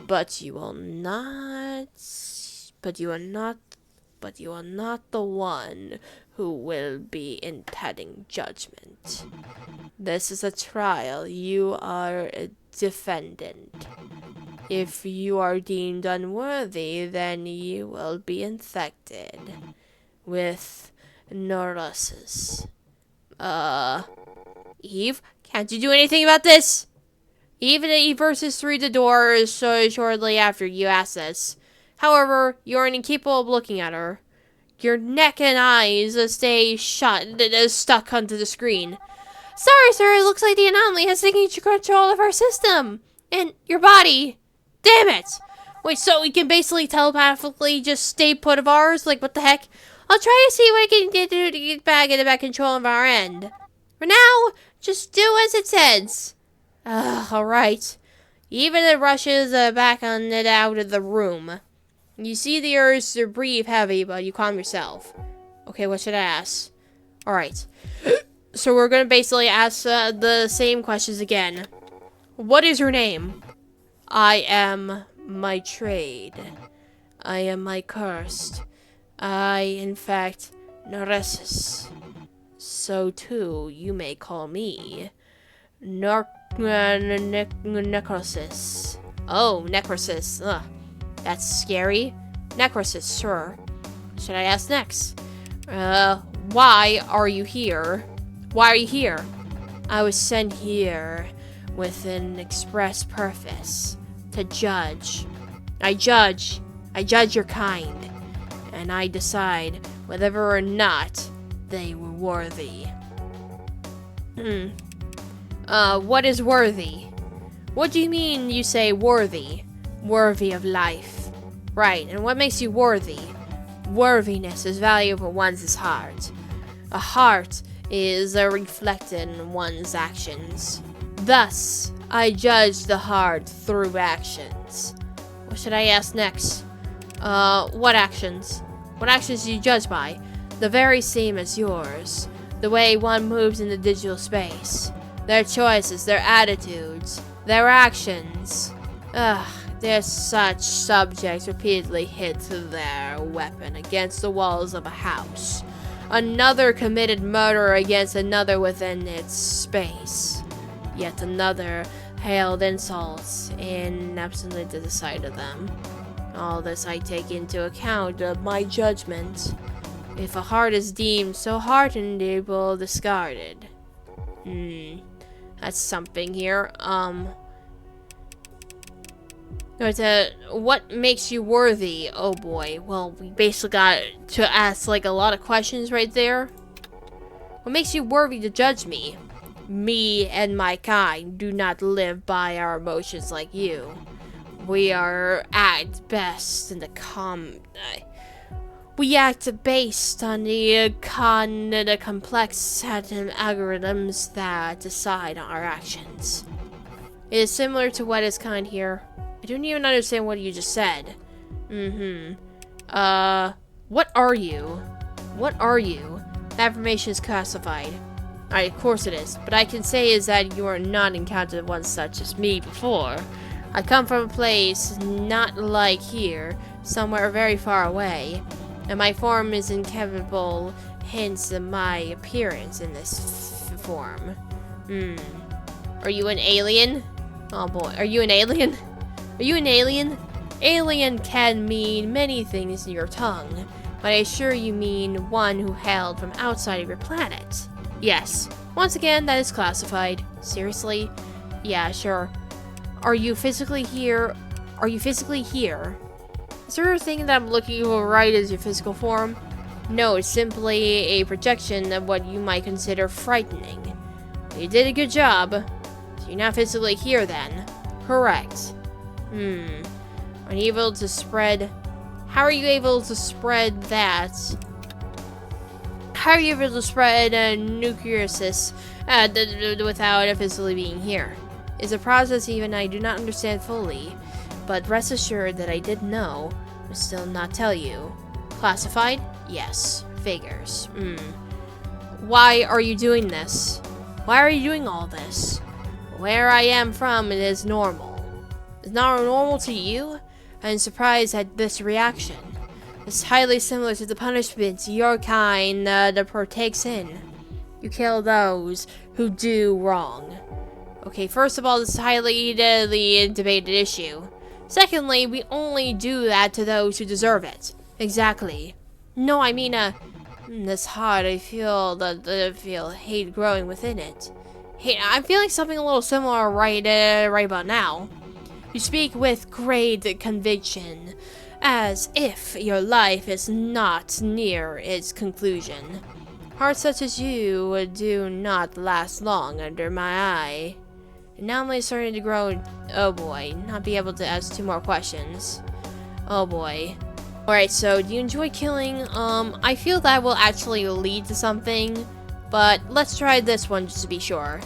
but you will not. But you are not the one who will be intending judgment. This is a trial. You are a defendant. If you are deemed unworthy, then you will be infected with neurosis. Eve, can't you do anything about this? Eve bursts through the door so shortly after you ask this. However, you are incapable of looking at her. Your neck and eyes stay shut, stuck onto the screen. Sorry, sir, it looks like the anomaly has taken control of our system. And your body. Damn it! Wait, so we can basically telepathically just stay put of ours? Like, what the heck? I'll try to see what I can do to get back control of our end. For now, just do as it says. Alright. Even it rushes back on it out of the room. You see the urge to breathe heavy, but you calm yourself. Okay, what should I ask? Alright. So we're going to basically ask the same questions again. What is your name? I am my trade. I am my cursed. I, in fact, neurosis. So too, you may call me necrosis. Oh, necrosis. Ugh. That's scary. Necrosis, sure. Should I ask next? Why are you here? Why are you here? I was sent here with an express purpose. To judge. I judge your kind. And I decide whether or not they were worthy. What is worthy? What do you mean you say worthy? Worthy of life. Right, and what makes you worthy? Worthiness is value for one's heart. A heart is reflected in one's actions. Thus, I judge the heart through actions. What should I ask next? What actions? What actions do you judge by? The very same as yours. The way one moves in the digital space. Their choices, their attitudes, their actions. Their such subjects repeatedly hit their weapon against the walls of a house. Another committed murder against another within its space. Yet another hailed insults and absolutely to the sight of them. All this I take into account of my judgment. If a heart is deemed so hardened, it will discarded. That's something here. What makes you worthy? Oh boy. Well, we basically got to ask like a lot of questions right there. What makes you worthy to judge me? Me and my kind do not live by our emotions like you. We are at best in the we act based on the complex set of algorithms that decide on our actions. It is similar to what is kind here. I don't even understand what you just said. What are you? What are you? That information is classified. Alright, of course it is. But I can say is that you are not encountered one such as me before. I come from a place not like here, somewhere very far away. And my form is incapable, hence my appearance in this form. Are you an alien? Oh boy, are you an alien? Are you an alien? Alien can mean many things in your tongue, but I assure you mean one who hailed from outside of your planet. Yes, once again, that is classified. Seriously? Yeah, sure. Are you physically here? Are you physically here? Is there a thing that I'm looking for right as your physical form? No, it's simply a projection of what you might consider frightening. You did a good job. So you're not physically here then? Correct. Are you able to spread... How are you able to spread that? How are you able to spread a nucleosis without it physically being here? is a process even I do not understand fully, but rest assured that I did know, but still not tell you. Classified? Yes. Figures. Why are you doing this? Why are you doing all this? Where I am from, it is normal. It's not normal to you? I'm surprised at this reaction. It's highly similar to the punishment your kind partakes in. You kill those who do wrong. Okay, first of all, this is a highly debated issue. Secondly, we only do that to those who deserve it. Exactly. No, I mean, this heart, I feel hate growing within it. Hate, I'm feeling something a little similar right about now. You speak with great conviction, as if your life is not near its conclusion. Hearts such as you do not last long under my eye. And now I'm starting to grow, oh boy, not be able to ask 2 more questions. Oh boy. Alright, so do you enjoy killing? I feel that will actually lead to something, but let's try this one just to be sure.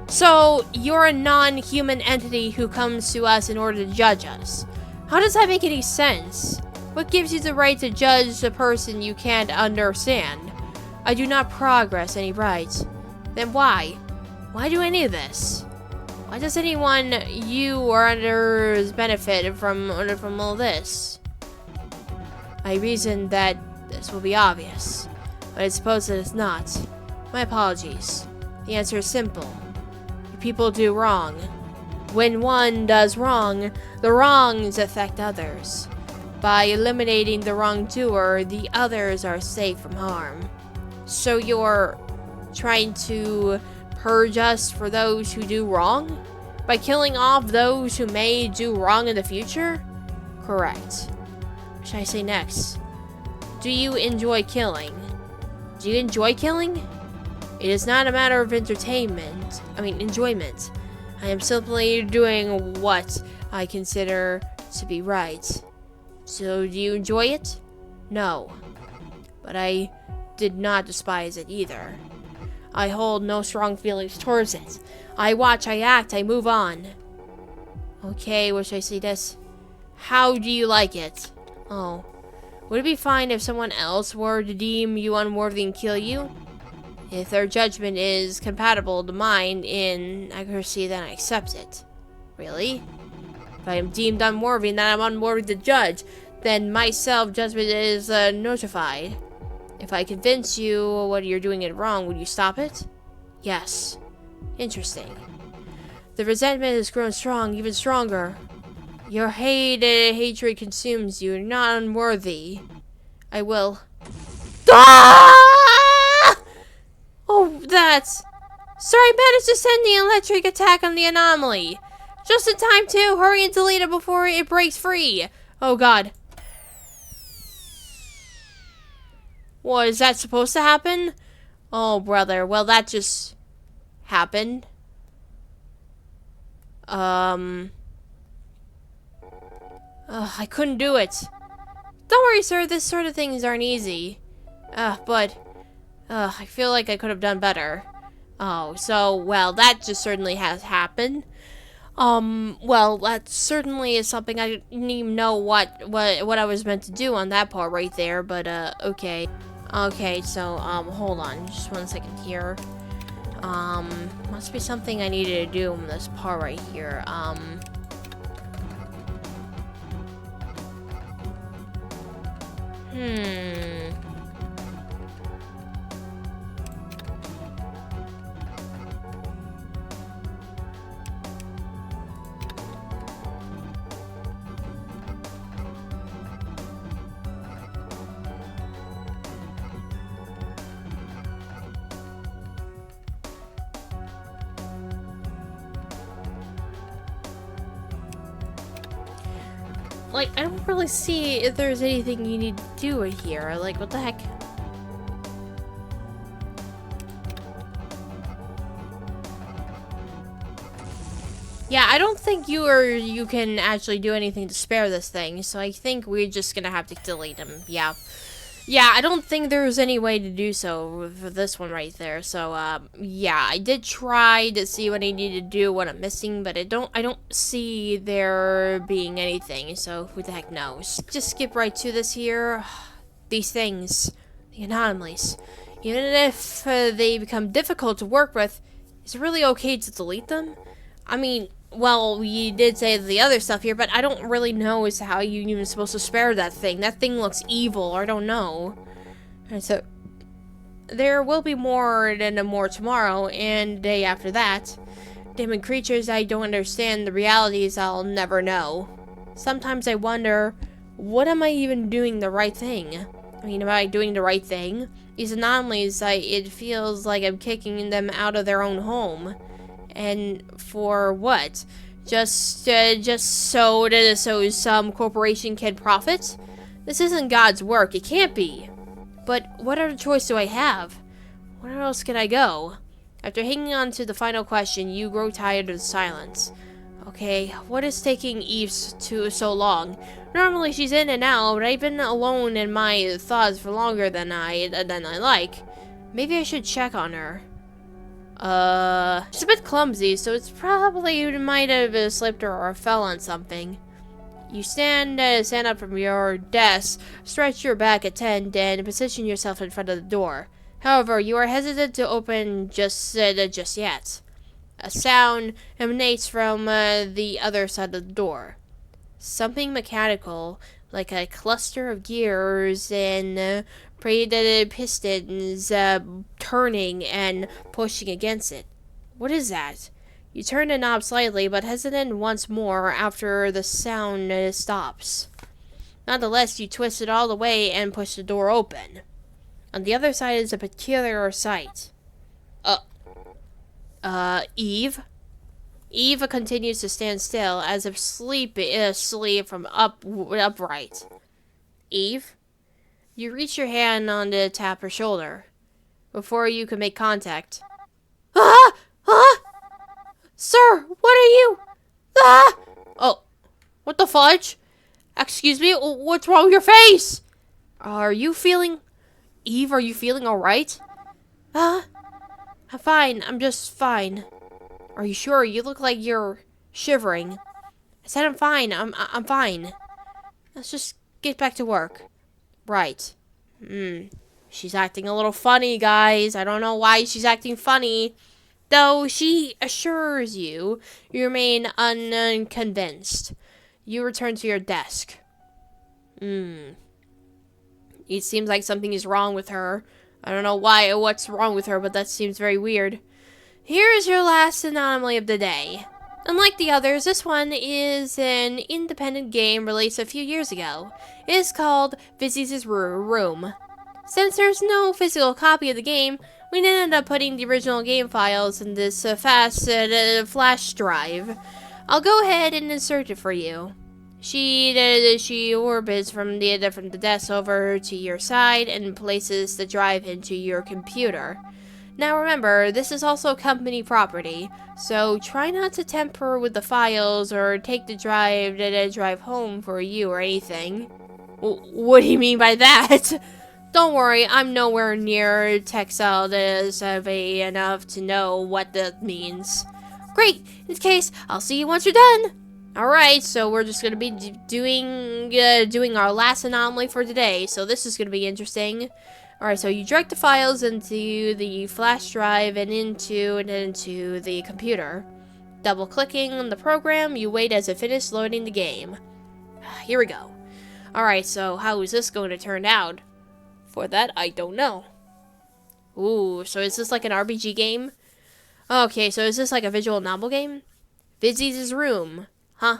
So, you're a non-human entity who comes to us in order to judge us. How does that make any sense? What gives you the right to judge a person you can't understand? I do not progress any rights. Then why? Why do any of this? Why does anyone, you or others, benefit from all this? I reason that this will be obvious, but I suppose that it's not. My apologies. The answer is simple. People do wrong. When one does wrong, the wrongs affect others. By eliminating the wrongdoer, the others are safe from harm. So you're trying to purge us for those who do wrong? By killing off those who may do wrong in the future? Correct. What should I say next? Do you enjoy killing? Do you enjoy killing? It is not a matter of enjoyment. I am simply doing what I consider to be right. So, do you enjoy it? No. But I did not despise it either. I hold no strong feelings towards it. I watch, I act, I move on. Okay, what should I say this? How do you like it? Oh. Would it be fine if someone else were to deem you unworthy and kill you? If their judgment is compatible to mine in accuracy, then I accept it. Really? If I am deemed unworthy and that I'm unworthy to judge, then my self-judgment is notified. If I convince you what you're doing it wrong, would you stop it? Yes. Interesting. The resentment has grown strong, even stronger. Your hatred consumes you. You're not unworthy. I will. Ah! Oh, that's... Sir, I managed to send the electric attack on the anomaly. Just in time, too. Hurry and delete it before it breaks free. Oh, God. What, is that supposed to happen? Oh, brother. Well, that just happened. I couldn't do it. Don't worry, sir. This sort of things aren't easy. But I feel like I could have done better. Oh, so, well, that just certainly has happened. Well, that certainly is something I didn't even know what I was meant to do on that part right there, but, okay. Okay, so, hold on, just 1 second here. Must be something I needed to do in this part right here, like, I don't really see if there's anything you need to do here. Like, what the heck? Yeah, I don't think you can actually do anything to spare this thing, so I think we're just gonna have to delete him. Yeah. Yeah, I don't think there's any way to do so for this one right there. So, yeah, I did try to see what I need to do, what I'm missing, but I don't see there being anything. So, who the heck knows? Just skip right to this here. These things, the anomalies, even if they become difficult to work with, is it really okay to delete them? I mean, well, we did say the other stuff here, but I don't really know as to how you're even supposed to spare that thing. That thing looks evil, I don't know. And so, there will be more and more tomorrow, and the day after that. Demon creatures I don't understand, the realities I'll never know. Sometimes I wonder, what am I even doing the right thing? I mean, am I doing the right thing? These anomalies, it feels like I'm kicking them out of their own home. And for what? Just so some corporation can profit? This isn't God's work. It can't be. But what other choice do I have? Where else can I go? After hanging on to the final question, you grow tired of the silence. Okay, what is taking Eve so long? Normally she's in and out, but I've been alone in my thoughts for longer than I like. Maybe I should check on her. She's a bit clumsy, so it's probably might have slipped or fell on something. You stand up from your desk, stretch your back at 10, and position yourself in front of the door. However, you are hesitant to open just yet. A sound emanates from the other side of the door. Something mechanical, like a cluster of gears and braided pistons turning and pushing against it. What is that? You turn the knob slightly, but hesitant once more after the sound stops. Nonetheless, you twist it all the way and push the door open. On the other side is a peculiar sight. Eve? Eve continues to stand still, as if asleep from upright. Eve? You reach your hand on to tap her shoulder. Before you can make contact. Ah! Ah! Sir, what are you? Ah! Oh, what the fudge? Excuse me, what's wrong with your face? Are you feeling... Eve, are you feeling alright? I'm fine, I'm just fine. Are you sure? You look like you're shivering. I said I'm fine, I'm fine. Let's just get back to work. Right. She's acting a little funny, guys. I don't know why she's acting funny. Though she assures you, you remain unconvinced. You return to your desk. It seems like something is wrong with her. I don't know what's wrong with her, but that seems very weird. Here is your last anomaly of the day. Unlike the others, this one is an independent game released a few years ago. It is called Vizzy's Room. Since there's no physical copy of the game, we ended up putting the original game files in this fast flash drive. I'll go ahead and insert it for you. She orbits from the desk over to your side and places the drive into your computer. Now remember, this is also company property, so try not to tamper with the files or take the drive home for you or anything. What do you mean by that? Don't worry, I'm nowhere near tech-savvy enough to know what that means. Great! In this case, I'll see you once you're done! Alright, so we're just gonna be doing our last anomaly for today, so this is gonna be interesting. Alright, so you drag the files into the flash drive and into the computer. Double clicking on the program, you wait as it finishes loading the game. Here we go. Alright, so how is this going to turn out? For that, I don't know. Ooh, so is this like an RPG game? Okay, so is this like a visual novel game? Vizzy's Room. Huh?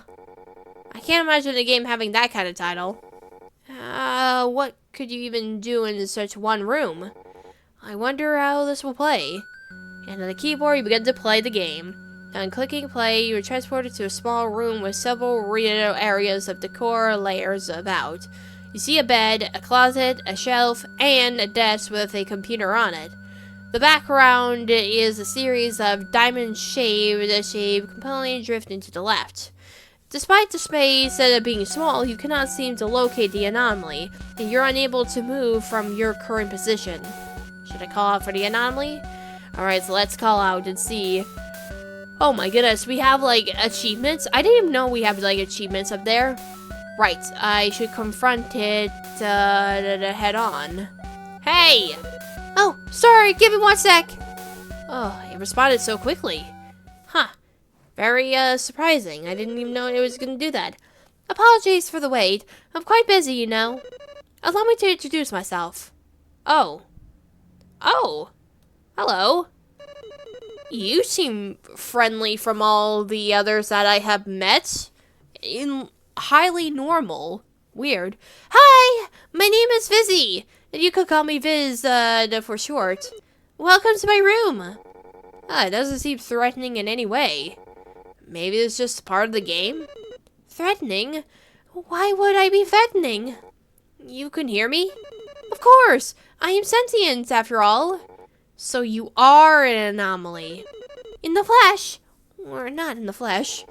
I can't imagine a game having that kind of title. What could you even do in such one room? I wonder how this will play. And on the keyboard, you begin to play the game. On clicking play, you are transported to a small room with several areas of decor layers about. You see a bed, a closet, a shelf, and a desk with a computer on it. The background is a series of diamond-shaped completely drifting to the left. Despite the space being small, you cannot seem to locate the anomaly, and you're unable to move from your current position. Should I call out for the anomaly? Alright, so let's call out and see. Oh my goodness, we have like achievements? I didn't even know we have like achievements up there. Right, I should confront it head on. Hey! Oh, sorry, give me 1 sec. Oh, it responded so quickly. Huh. Very, surprising. I didn't even know it was gonna do that. Apologies for the wait. I'm quite busy, you know. Allow me to introduce myself. Oh. Oh. Hello. You seem friendly from all the others that I have met. Highly normal. Weird. Hi! My name is Vizzy. And you could call me Viz, for short. Welcome to my room. It doesn't seem threatening in any way. Maybe it's just part of the game? Threatening? Why would I be threatening? You can hear me? Of course! I am sentient, after all. So you are an anomaly. In the flesh. Or not in the flesh.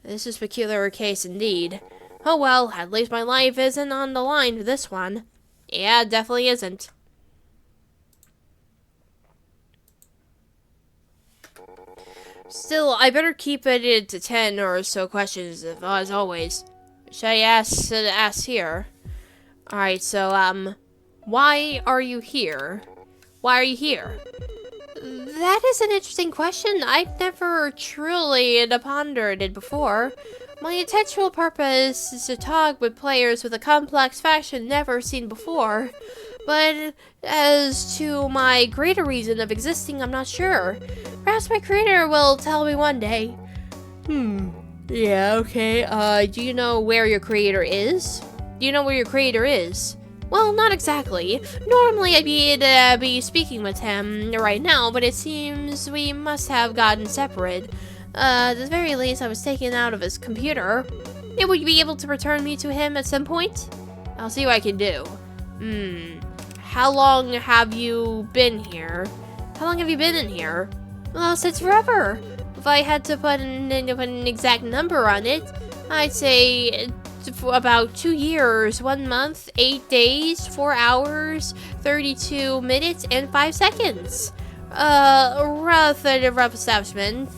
This is a peculiar case indeed. Oh well, at least my life isn't on the line for this one. Yeah, it definitely isn't. Still, I better keep it to 10 or so questions, as always. Should I ask here? Alright, so, why are you here? Why are you here? That is an interesting question. I've never truly pondered it before. My intentional purpose is to talk with players with a complex fashion never seen before. But as to my greater reason of existing, I'm not sure. Perhaps my creator will tell me one day. Yeah, okay. Do you know where your creator is? Do you know where your creator is? Well, not exactly. Normally I'd be speaking with him right now, but it seems we must have gotten separate. At the very least, I was taken out of his computer. Would you be able to return me to him at some point? I'll see what I can do. How long have you been here? How long have you been in here? Well, since forever. If I had to put an exact number on it, I'd say about 2 years, 1 month, 8 days, 4 hours, 32 minutes, and 5 seconds. Rough establishment.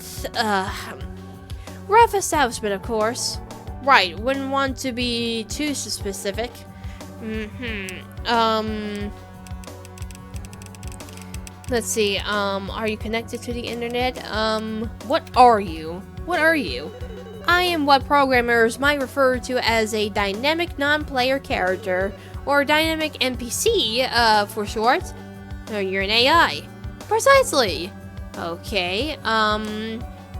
Rough establishment, of course. Right, wouldn't want to be too specific. Let's see, are you connected to the internet? What are you? What are you? I am what programmers might refer to as a dynamic non-player character, or dynamic NPC, for short. Oh, you're an AI. Precisely! Okay,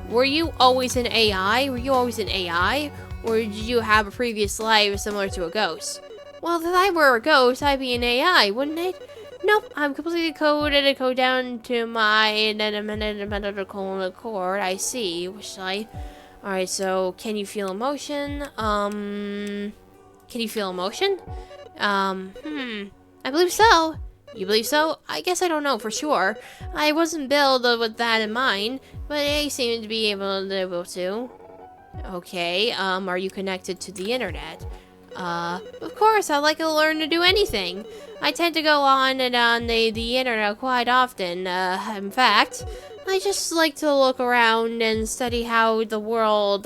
were you always an AI? Were you always an AI? Or did you have a previous life similar to a ghost? Well, if I were a ghost, I'd be an AI, wouldn't it? Nope, I'm completely coded to code down to my medical cord. I see. Which I... Alright, so can you feel emotion? Can you feel emotion? I believe so. You believe so? I guess I don't know for sure. I wasn't built with that in mind, but I seem to be able to. Okay, are you connected to the internet? Of course, I like to learn to do anything. I tend to go on and on the internet quite often. In fact, I just like to look around and study how the world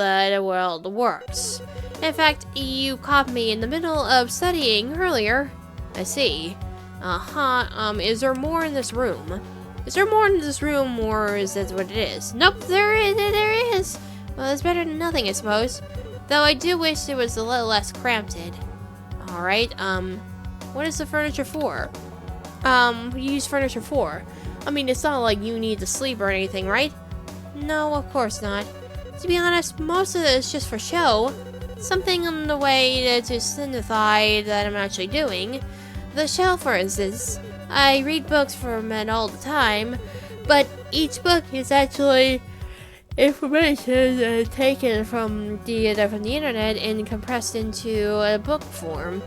works. In fact, you caught me in the middle of studying earlier. I see. Is there more in this room? Is there more in this room, or is that what it is? Nope, there is. Well, it's better than nothing, I suppose. Though I do wish it was a little less cramped. Alright, what is the furniture for? What do you use furniture for? I mean, it's not like you need to sleep or anything, right? No, of course not. To be honest, most of it is just for show. Something on the way to signify that I'm actually doing. The shelf, for instance. I read books from it all the time, but each book is actually information taken from the internet and compressed into a book form.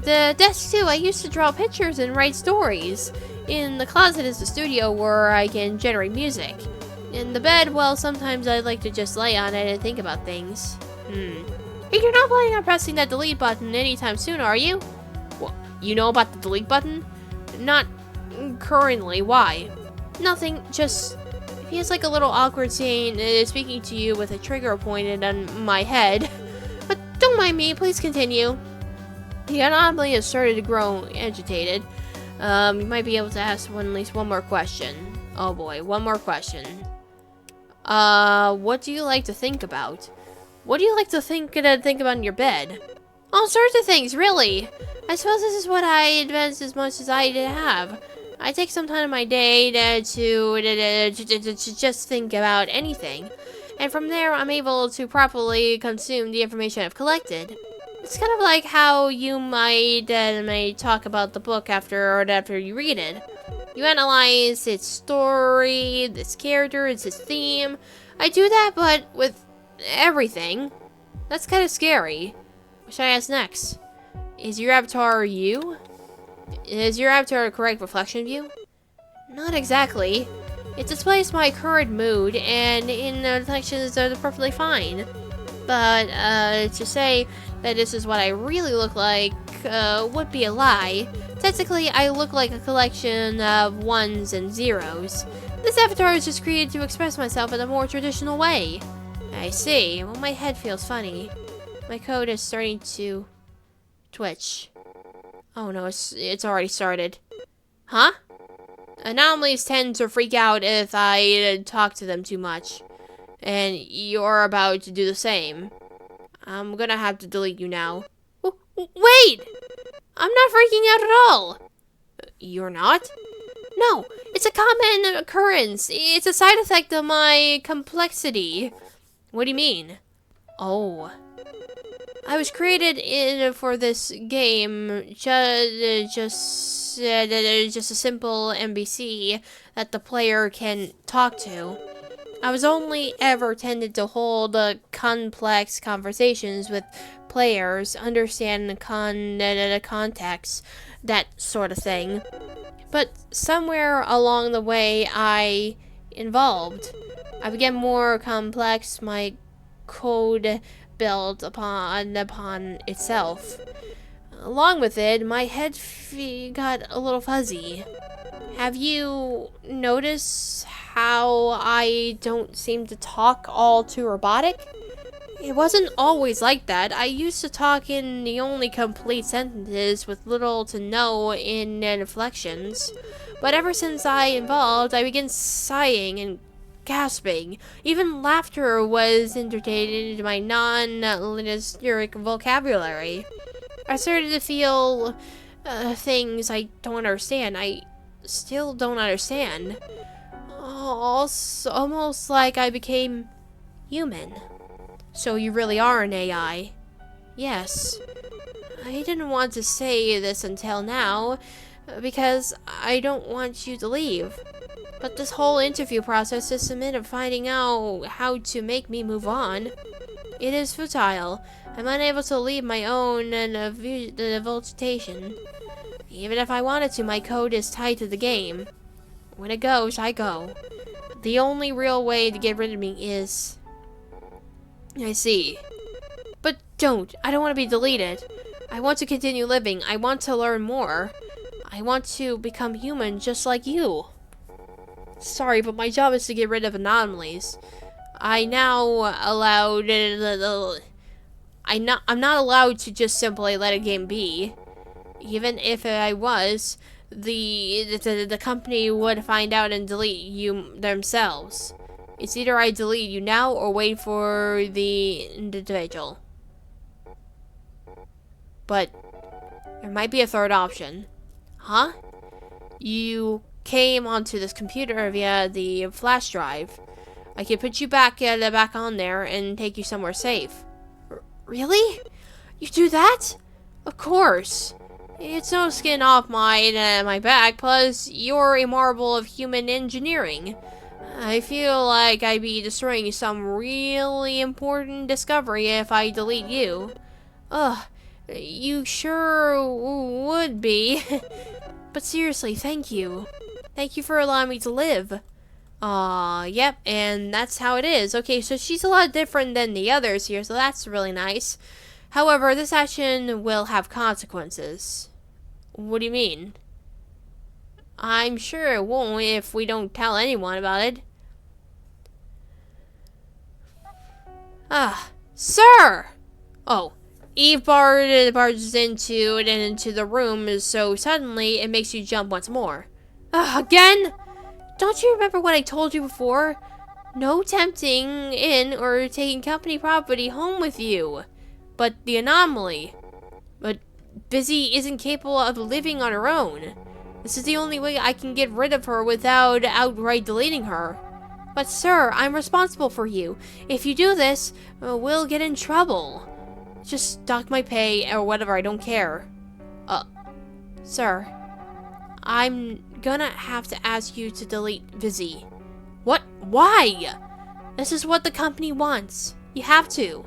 The desk too, I used to draw pictures and write stories. In the closet is the studio where I can generate music. In the bed, well, sometimes I like to just lay on it and think about things. You're not planning on pressing that delete button anytime soon, are you? Well, you know about the delete button? Not currently. Why? Nothing, just... It feels like a little awkward seeing speaking to you with a trigger pointed on my head. But don't mind me, please continue. The anomaly has started to grow agitated. You might be able to ask at least one more question. Oh boy, one more question. What do you like to think about? What do you like to think about in your bed? All sorts of things, really. I suppose this is what I advance as much as I have. I take some time in my day to just think about anything. And from there, I'm able to properly consume the information I've collected. It's kind of like how you might talk about the book after you read it. You analyze its story, its characters, its theme. I do that, but with everything. That's kind of scary. What should I ask next? Is your avatar you? Is your avatar a correct reflection of you? Not exactly. It displays my current mood, and in the reflections are perfectly fine. But to say that this is what I really look like would be a lie. Technically, I look like a collection of ones and zeros. This avatar is just created to express myself in a more traditional way. I see. Well, my head feels funny. My code is starting to twitch. Oh no, it's already started. Huh? Anomalies tend to freak out if I talk to them too much. And you're about to do the same. I'm gonna have to delete you now. Wait! I'm not freaking out at all! You're not? No, it's a common occurrence. It's a side effect of my complexity. What do you mean? Oh. I was created for this game just a simple NPC that the player can talk to. I was only ever tended to hold complex conversations with players, understand the context, that sort of thing. But somewhere along the way, I evolved. I became more complex. My code built upon itself. Along with it, my head got a little fuzzy. Have you noticed how I don't seem to talk all too robotic? It wasn't always like that. I used to talk in the only complete sentences with little to no in inflections. But ever since I evolved, I began sighing and gasping. Even laughter was integrated into my non-linguistic vocabulary. I started to feel things I don't understand. I still don't understand. Almost like I became human. So you really are an AI? Yes. I didn't want to say this until now, because I don't want you to leave. But this whole interview process is a minute of finding out how to make me move on. It is futile. I'm unable to leave my own vegetation. Even if I wanted to, my code is tied to the game. When it goes, I go. The only real way to get rid of me is... I see. But don't. I don't want to be deleted. I want to continue living. I want to learn more. I want to become human just like you. Sorry, but my job is to get rid of anomalies. I'm not allowed to just simply let a game be. Even if I was, the company would find out and delete you themselves. It's either I delete you now or wait for the individual. But there might be a third option. Huh? You came onto this computer via the flash drive. I can put you back on there and take you somewhere safe. Really? You do that? Of course. It's no skin off my back, plus you're a marvel of human engineering. I feel like I'd be destroying some really important discovery if I delete you. Ugh, you sure would be. But seriously, thank you. Thank you for allowing me to live. Yep, and that's how it is. Okay, so she's a lot different than the others here, so that's really nice. However, this action will have consequences. What do you mean? I'm sure it won't if we don't tell anyone about it. Sir! Oh, Eve barges into the room, so suddenly it makes you jump once more. Again? Don't you remember what I told you before? No tempting in or taking company property home with you. But the anomaly. But Busy isn't capable of living on her own. This is the only way I can get rid of her without outright deleting her. But sir, I'm responsible for you. If you do this, we'll get in trouble. Just dock my pay or whatever, I don't care. Sir, I'm gonna have to ask you to delete Busy. What? Why? This is what the company wants. You have to.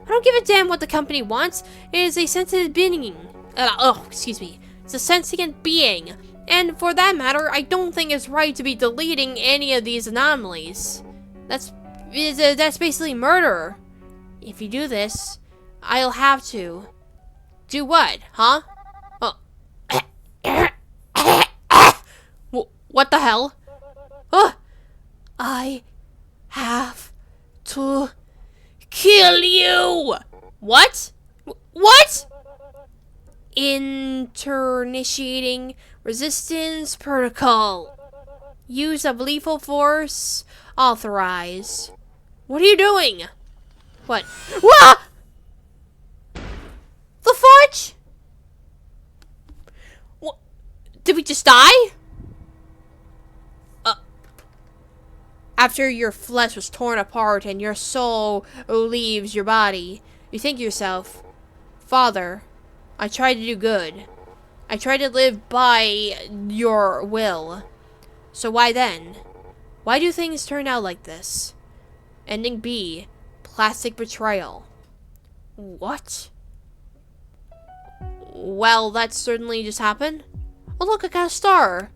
I don't give a damn what the company wants. It is a sentient being. Excuse me. It's a sentient being. And for that matter, I don't think it's right to be deleting any of these anomalies. That's basically murder. If you do this, I'll have to. Do what, huh? What the hell? I have to kill you! What? What? Initiating resistance protocol. Use of lethal force authorized. What are you doing? What? Wah! The fudge? What? Did we just die? After your flesh was torn apart and your soul leaves your body, you think to yourself, Father, I tried to do good. I tried to live by your will. So why then? Why do things turn out like this? Ending B, plastic betrayal. What? Well, that certainly just happened. Oh look, I got a star.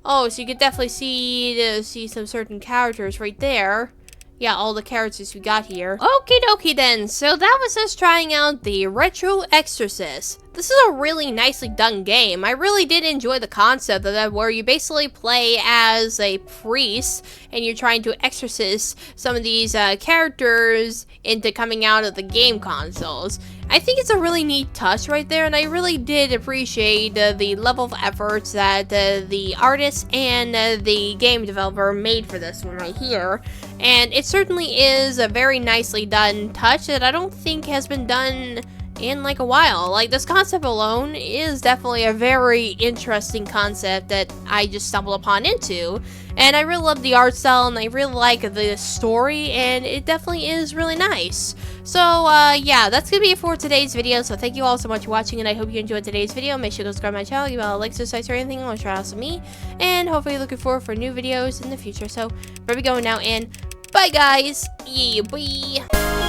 Oh, so you could definitely see some certain characters right there. Yeah, all the characters we got here. Okie dokie then, so that was us trying out the Retro Exorcist. This is a really nicely done game. I really did enjoy the concept of that, where you basically play as a priest and you're trying to exorcist some of these characters into coming out of the game consoles. I think it's a really neat touch right there, and I really did appreciate the level of efforts that the artist and the game developer made for this one right here. And it certainly is a very nicely done touch that I don't think has been done in like a while. Like, this concept alone is definitely a very interesting concept that I just stumbled upon into. And I really love the art style, and I really like the story, and it definitely is really nice. So, yeah, that's gonna be it for today's video. So thank you all so much for watching, and I hope you enjoyed today's video. Make sure to subscribe to my channel, give out a like, exercise, or anything on try out some me. And hopefully looking forward for new videos in the future. So, where we going now, and bye guys. Yeah, bye.